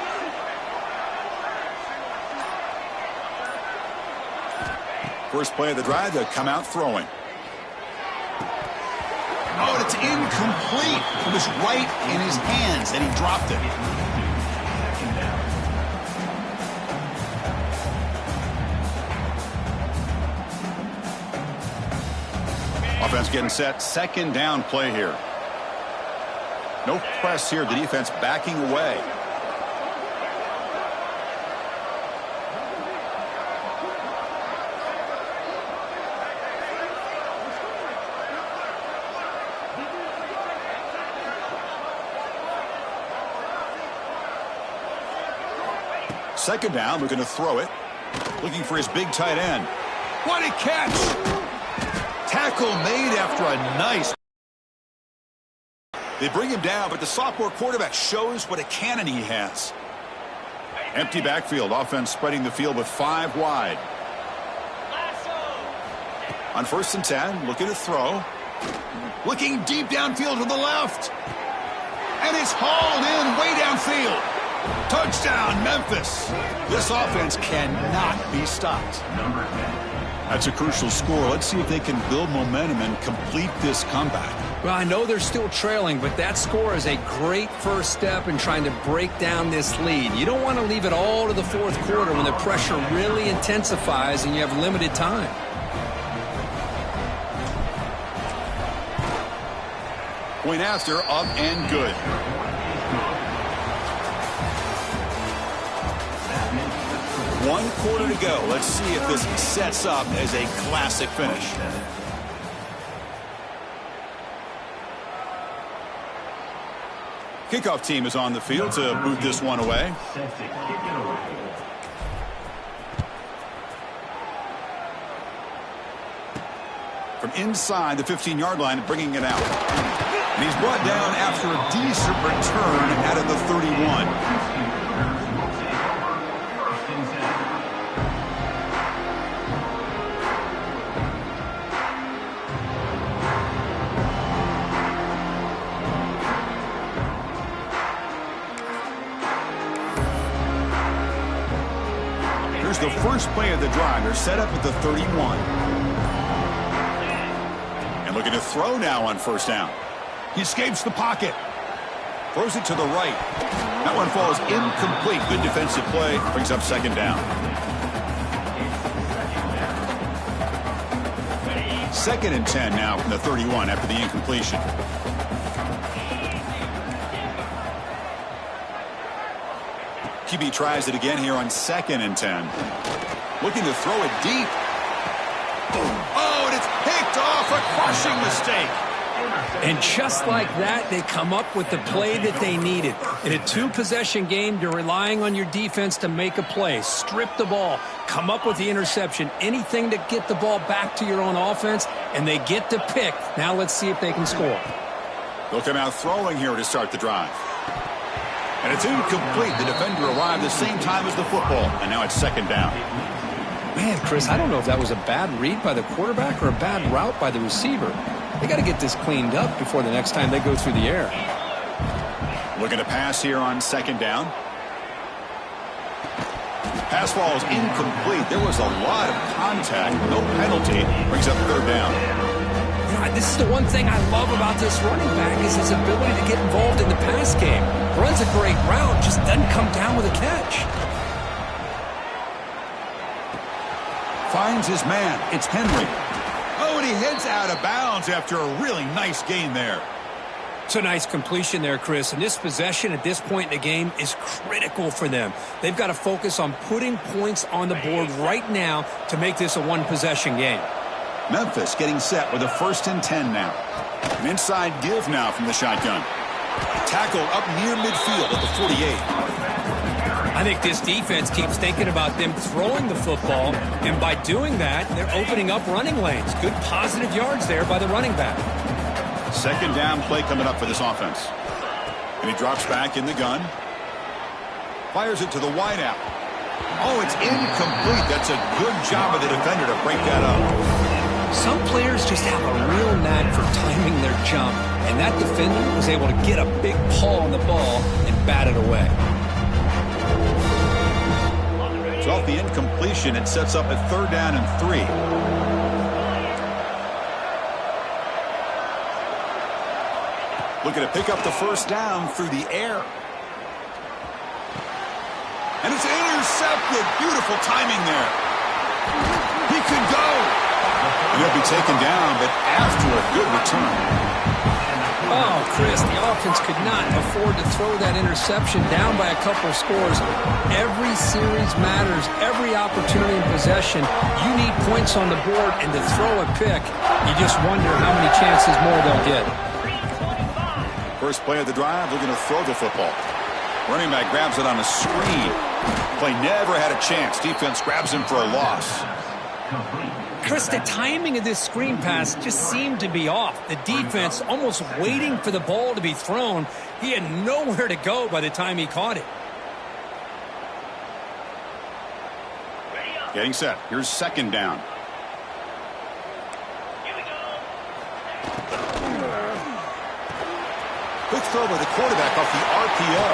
First play of the drive, they'll come out throwing. Oh, and it's incomplete. It was right in his hands, and he dropped it. Offense getting set. 2nd down play here. No press here. The defense backing away. Second down, we're going to throw it. Looking for his big tight end. What a catch! Tackle made after a nice. They bring him down, but the sophomore quarterback shows what a cannon he has. Empty backfield. Offense spreading the field with 5 wide. On 1st and 10, looking to throw. Looking deep downfield to the left. And it's hauled in way downfield. Touchdown, Memphis. This offense cannot be stopped. That's a crucial score. Let's see if they can build momentum and complete this comeback. Well, I know they're still trailing, but that score is a great first step in trying to break down this lead. You don't want to leave it all to the 4th quarter when the pressure really intensifies and you have limited time. Point after, up and good. One quarter to go. Let's see if this sets up as a classic finish. Kickoff team is on the field to boot this one away. From inside the 15-yard line, bringing it out. And he's brought down after a decent return out of the 31. Here's the first play of the drive. They're set up at the 31. And looking to throw now on 1st down. He escapes the pocket. Throws it to the right. That one falls incomplete. Good defensive play. Brings up 2nd down. 2nd and 10 now from the 31 after the incompletion. QB tries it again here on 2nd and 10. Looking to throw it deep. Oh, and it's picked off. A crushing mistake. And just like that, they come up with the play that they needed. In a 2-possession game, you're relying on your defense to make a play. Strip the ball. Come up with the interception. Anything to get the ball back to your own offense, and they get to pick. Now let's see if they can score. They'll come out throwing here to start the drive. And it's incomplete. The defender arrived the same time as the football. And now it's 2nd down. Man, Chris, I don't know if that was a bad read by the quarterback or a bad route by the receiver. They got to get this cleaned up before the next time they go through the air. Looking to pass here on 2nd down. Pass ball is incomplete. There was a lot of contact. No penalty. Brings up 3rd down. This is the one thing I love about this running back is his ability to get involved in the pass game. Runs a great route, just doesn't come down with a catch. Finds his man. It's Henry. Oh, and he heads out of bounds after a really nice gain there. It's a nice completion there, Chris. And this possession at this point in the game is critical for them. They've got to focus on putting points on the board right now to make this a 1-possession game. Memphis getting set with a 1st and 10 now. An inside give now from the shotgun. Tackled up near midfield at the 48. I think this defense keeps thinking about them throwing the football, and by doing that, they're opening up running lanes. Good positive yards there by the running back. 2nd down play coming up for this offense. And he drops back in the gun. Fires it to the wideout. Oh, it's incomplete. That's a good job of the defender to break that up. Some players just have a real knack for timing their jump, and that defender was able to get a big paw on the ball and bat it away. So off the incompletion, it sets up a 3rd down and 3. Looking to pick up the 1st down through the air. And it's intercepted. Beautiful timing there. He could go. And he'll be taken down, but after a good return. Oh, Chris, the offense could not afford to throw that interception down by a couple scores. Every series matters. Every opportunity in possession. You need points on the board, and to throw a pick, you just wonder how many chances more they'll get. First play of the drive, looking to throw the football. Running back grabs it on a screen. Play never had a chance. Defense grabs him for a loss. Chris, the timing of this screen pass just seemed to be off. The defense almost waiting for the ball to be thrown. He had nowhere to go by the time he caught it. Getting set. Here's second down. Quick throw by the quarterback off the RPO.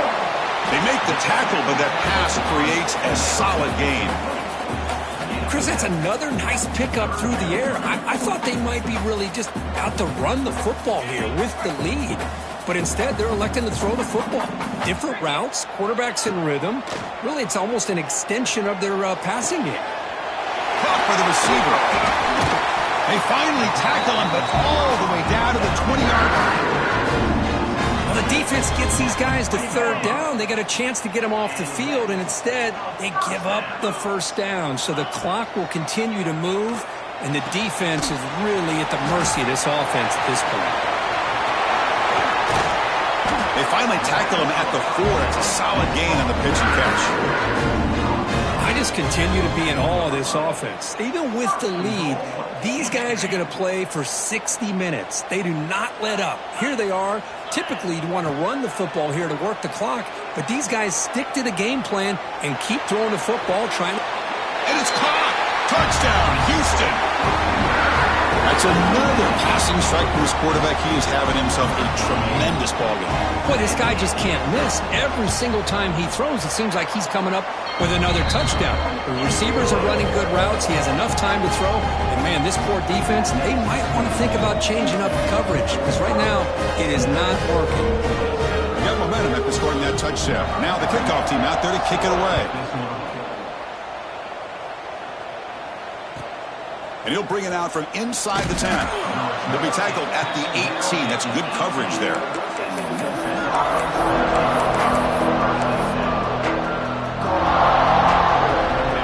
They make the tackle, but that pass creates a solid gain. Chris, that's another nice pickup through the air. I thought they might be really just out to run the football here with the lead. But instead, they're electing to throw the football. Different routes, quarterbacks in rhythm. Really, it's almost an extension of their passing game. Caught by the receiver. They finally tackle him, but all the way down to the 20-yard line. Well, the defense gets these guys to third down. They got a chance to get them off the field, and instead, they give up the first down. So the clock will continue to move, and the defense is really at the mercy of this offense at this point. They finally tackle him at the 4. It's a solid gain on the pitch and catch. I just continue to be in awe of this offense. Even with the lead, these guys are going to play for 60 minutes. They do not let up. Here they are. Typically, you want to run the football here to work the clock, but these guys stick to the game plan and keep throwing the football, trying to... And it's caught! Touchdown, Houston! That's another passing strike for his quarterback. He is having himself a tremendous ballgame. Boy, this guy just can't miss. Every single time he throws, it seems like he's coming up with another touchdown. The receivers are running good routes. He has enough time to throw. And, man, this poor defense, they might want to think about changing up coverage because right now it is not working. You got momentum after scoring that touchdown. Now the kickoff team out there to kick it away. And he'll bring it out from inside the 10. He'll be tackled at the 18. That's good coverage there.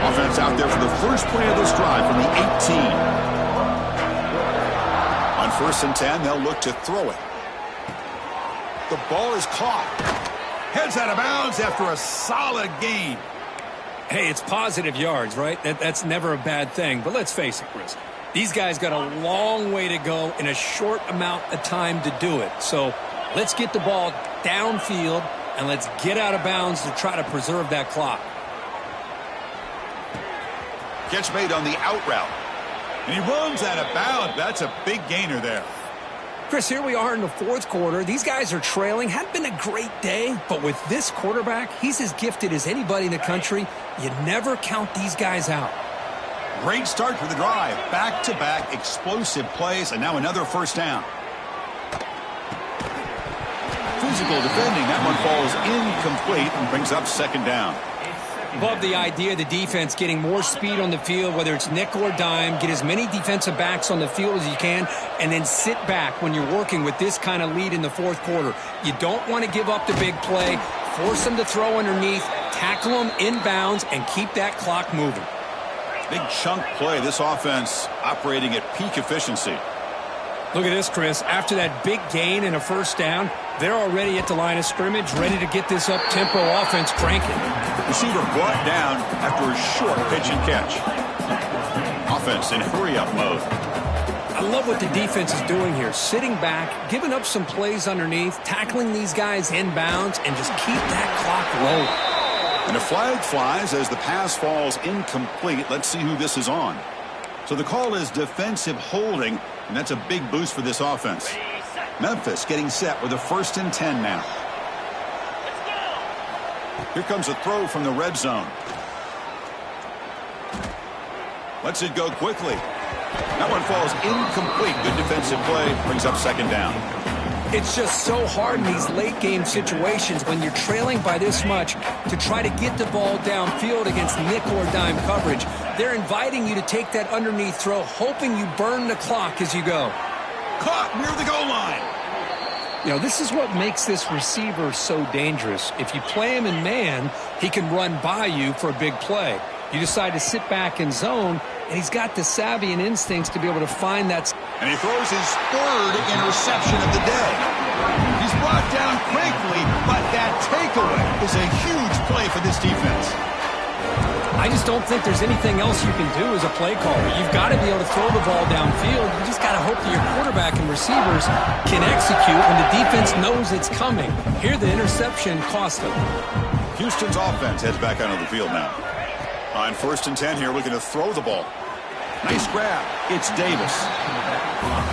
Offense out there for the first play of this drive from the 18. On 1st and 10, they'll look to throw it. The ball is caught. Heads out of bounds after a solid gain. Hey, it's positive yards, right? That's never a bad thing. But let's face it, Chris. These guys got a long way to go in a short amount of time to do it. So let's get the ball downfield and let's get out of bounds to try to preserve that clock. Catch made on the out route. And he runs out of bounds. That's a big gainer there. Chris, here we are in the 4th quarter. These guys are trailing. Hadn't been a great day, but with this quarterback, he's as gifted as anybody in the country. You never count these guys out. Great start for the drive. Back-to-back explosive plays, and now another first down. Physical defending. That one falls incomplete and brings up second down. Love the idea of the defense getting more speed on the field, whether it's nickel or dime, get as many defensive backs on the field as you can, and then sit back when you're working with this kind of lead in the 4th quarter. You don't want to give up the big play, force them to throw underneath, tackle them inbounds, and keep that clock moving. Big chunk play. This offense operating at peak efficiency. Look at this, Chris. After that big gain and a first down, they're already at the line of scrimmage, ready to get this up-tempo offense cranking. Receiver brought down after a short pitch and catch. Offense in hurry-up mode. I love what the defense is doing here. Sitting back, giving up some plays underneath, tackling these guys inbounds, and just keep that clock rolling. And a flag flies as the pass falls incomplete. Let's see who this is on. So the call is defensive holding, and that's a big boost for this offense. Memphis getting set with a 1st and 10 now. Here comes a throw from the red zone. Lets it go quickly. That one falls incomplete. Good defensive play. Brings up second down. It's just so hard in these late-game situations when you're trailing by this much to try to get the ball downfield against nickel or dime coverage. They're inviting you to take that underneath throw, hoping you burn the clock as you go. Caught near the goal line. You know, this is what makes this receiver so dangerous. If you play him in man, he can run by you for a big play. You decide to sit back in zone, and he's got the savvy and instincts to be able to find that. And he throws his 3rd interception of the day. He's brought down quickly, but that takeaway is a huge play for this defense. I just don't think there's anything else you can do as a play caller. You've got to be able to throw the ball downfield. You just got to hope that your quarterback and receivers can execute when the defense knows it's coming. Here, the interception cost them. Houston's offense heads back onto the field now. On 1st and 10 here, looking to throw the ball. Nice grab. It's Davis.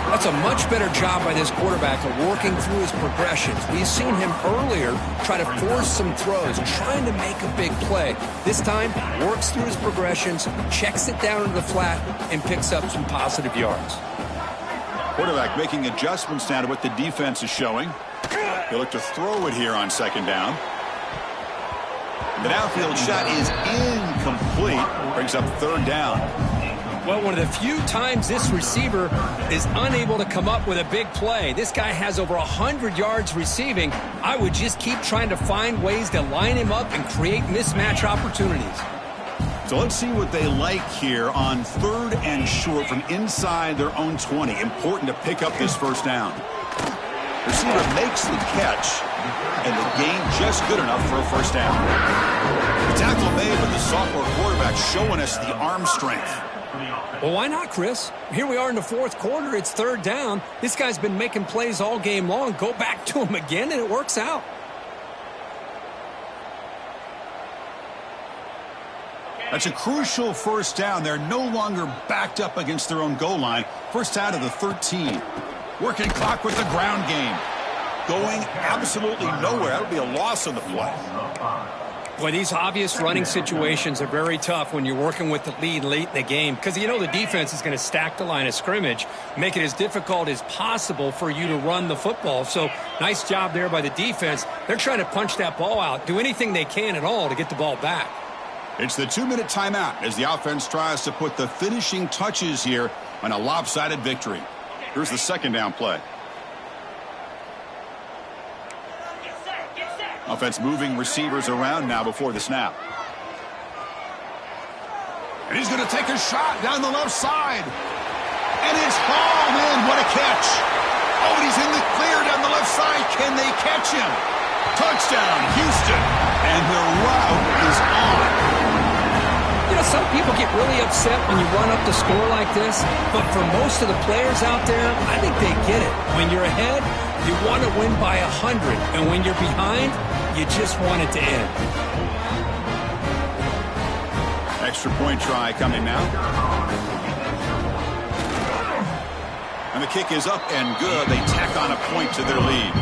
That's a much better job by this quarterback of working through his progressions. We've seen him earlier try to force some throws, trying to make a big play. This time, works through his progressions, checks it down into the flat, and picks up some positive yards. Quarterback making adjustments now to what the defense is showing. He'll look to throw it here on 2nd down. The downfield shot is incomplete. Brings up 3rd down. Well, one of the few times this receiver is unable to come up with a big play. This guy has over 100 yards receiving. I would just keep trying to find ways to line him up and create mismatch opportunities. So let's see what they like here on 3rd and short from inside their own 20. Important to pick up this 1st down. Receiver makes the catch, and the gain just good enough for a 1st down. The tackle made, but the sophomore quarterback showing us the arm strength. Well, why not, Chris? Here we are in the 4th quarter. It's 3rd down. This guy's been making plays all game long. Go back to him again, and it works out. That's a crucial 1st down. They're no longer backed up against their own goal line. 1st out of the 13. Working clock with the ground game. Going absolutely nowhere. That would be a loss on the play. Boy, these obvious running situations are very tough when you're working with the lead late in the game because you know the defense is going to stack the line of scrimmage, make it as difficult as possible for you to run the football. So nice job there by the defense. They're trying to punch that ball out, do anything they can at all to get the ball back. It's the 2-minute timeout as the offense tries to put the finishing touches here on a lopsided victory. Here's the 2nd down play. Offense moving receivers around now before the snap. And he's going to take a shot down the left side. And it's hauled in. What a catch. Oh, and he's in the clear down the left side. Can they catch him? Touchdown, Houston. And the route is on. You know, some people get really upset when you run up the score like this, but for most of the players out there, I think they get it. When you're ahead, you want to win by 100, and when you're behind, you just want it to end. Extra point try coming now. And the kick is up and good. They tack on a point to their lead.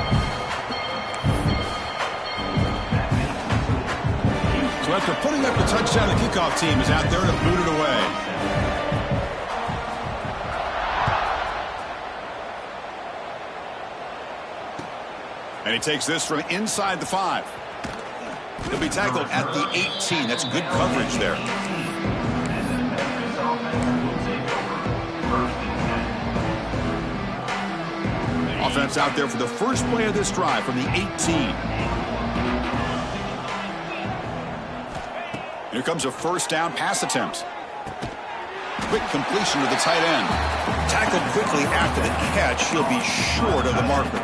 So after putting up the touchdown, the kickoff team is out there to boot it away. And he takes this from inside the 5. He'll be tackled at the 18. That's good coverage there. Offense out there for the first play of this drive from the 18. Here comes a 1st down pass attempt. Quick completion to the tight end. Tackled quickly after the catch. He'll be short of the marker.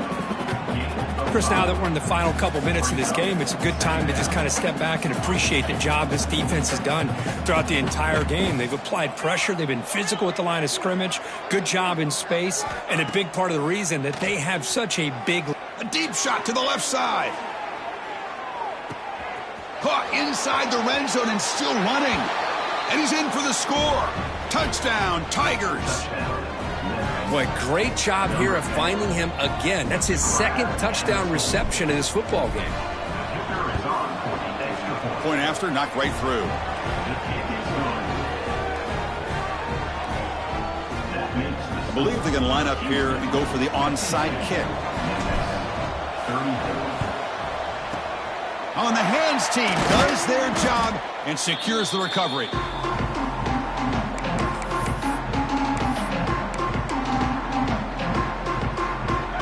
Chris, now that we're in the final couple minutes of this game, it's a good time to just kind of step back and appreciate the job this defense has done throughout the entire game. They've applied pressure. They've been physical at the line of scrimmage. Good job in space. And a big part of the reason that they have such a big... A deep shot to the left side. Caught inside the red zone and still running. And he's in for the score. Touchdown, Tigers. Boy, great job here of finding him again. That's his 2nd touchdown reception in this football game. Point after, knocked right through. I believe they're going to line up here and go for the onside kick. On the hands team does their job and secures the recovery.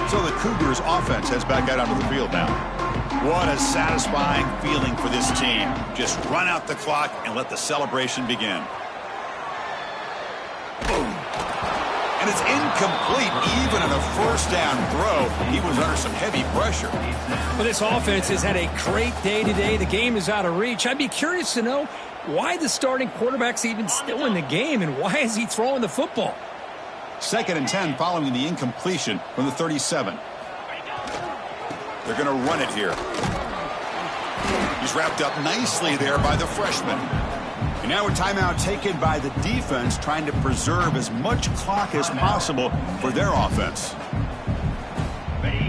So the Cougars offense heads back out onto the field now. What a satisfying feeling for this team. Just run out the clock and let the celebration begin. Boom. And but it's incomplete. Even on a first down throw, he was under some heavy pressure. Well, this offense has had a great day today. The game is out of reach. I'd be curious to know why the starting quarterback's even still in the game, and why is he throwing the football? 2nd and 10 following the incompletion from the 37. They're going to run it here. He's wrapped up nicely there by the freshman. And now a timeout taken by the defense, trying to preserve as much clock as possible for their offense.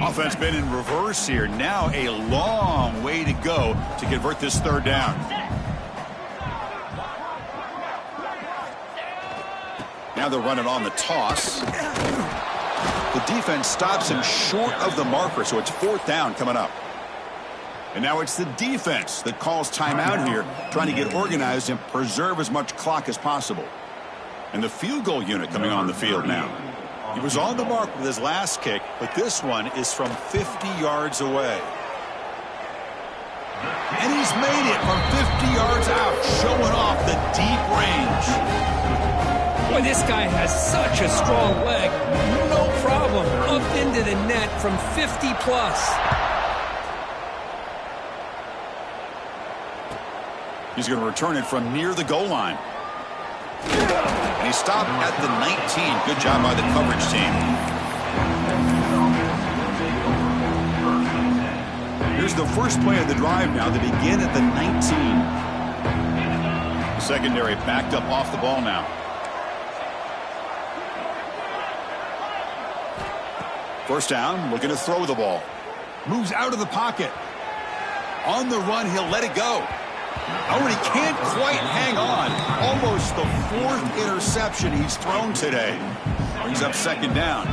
Offense been in reverse here. Now a long way to go to convert this 3rd down. Now they'll run it on the toss. The defense stops him short of the marker, so it's 4th down coming up. And now it's the defense that calls timeout here, trying to get organized and preserve as much clock as possible. And the field goal unit coming on the field now. He was on the mark with his last kick, but this one is from 50 yards away. And he's made it from 50 yards out, showing off the deep range. Boy, this guy has such a strong leg. No problem. Up into the net from 50 plus. He's going to return it from near the goal line. And he stopped at the 19. Good job by the coverage team. Here's the first play of the drive now. They begin at the 19. The secondary backed up off the ball now. First down, looking to throw the ball. Moves out of the pocket. On the run, he'll let it go. Oh, and he can't quite hang on. Almost the 4th interception he's thrown today. Brings up 2nd down.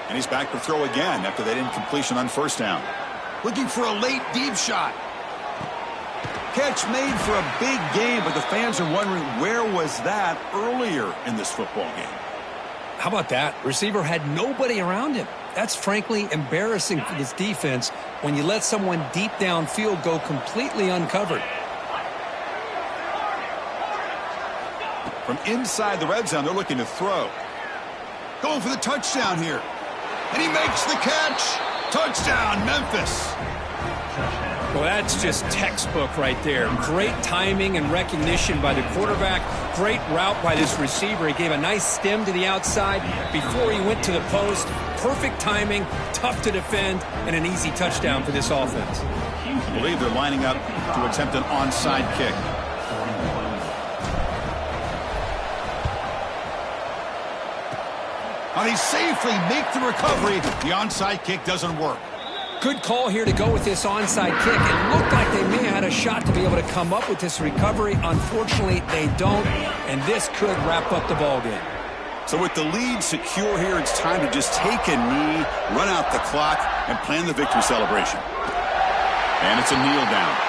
And he's back to throw again after that incompletion on 1st down. Looking for a late deep shot. Catch made for a big game, but the fans are wondering, where was that earlier in this football game? How about that? Receiver had nobody around him. That's frankly embarrassing for this defense when you let someone deep downfield go completely uncovered. From inside the red zone, they're looking to throw. Going for the touchdown here. And he makes the catch. Touchdown, Memphis. Well, that's just textbook right there. Great timing and recognition by the quarterback. Great route by this receiver. He gave a nice stem to the outside before he went to the post. Perfect timing, tough to defend, and an easy touchdown for this offense. I believe they're lining up to attempt an onside kick. Now they safely make the recovery. The onside kick doesn't work. Good call here to go with this onside kick. It looked like they may have had a shot to be able to come up with this recovery. Unfortunately, they don't, and this could wrap up the ballgame. So with the lead secure here, it's time to just take a knee, run out the clock, and plan the victory celebration. And it's a kneel down.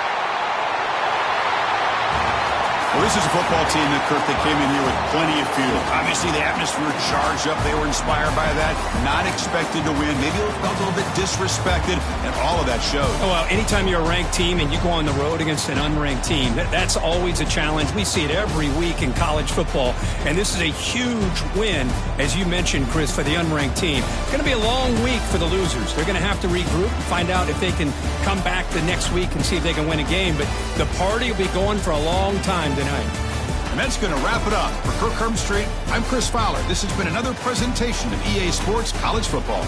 Well, this is a football team that, Kirk, that came in here with plenty of fuel. Obviously, the atmosphere charged up. They were inspired by that. Not expected to win. Maybe felt a little bit disrespected, and all of that showed. Oh, well, anytime you're a ranked team and you go on the road against an unranked team, that's always a challenge. We see it every week in college football, and this is a huge win, as you mentioned, Chris, for the unranked team. It's going to be a long week for the losers. They're going to have to regroup and find out if they can come back the next week and see if they can win a game. But the party will be going for a long time tonight. And that's going to wrap it up. For Kirk Hermstreet, I'm Chris Fowler. This has been another presentation of EA Sports College Football.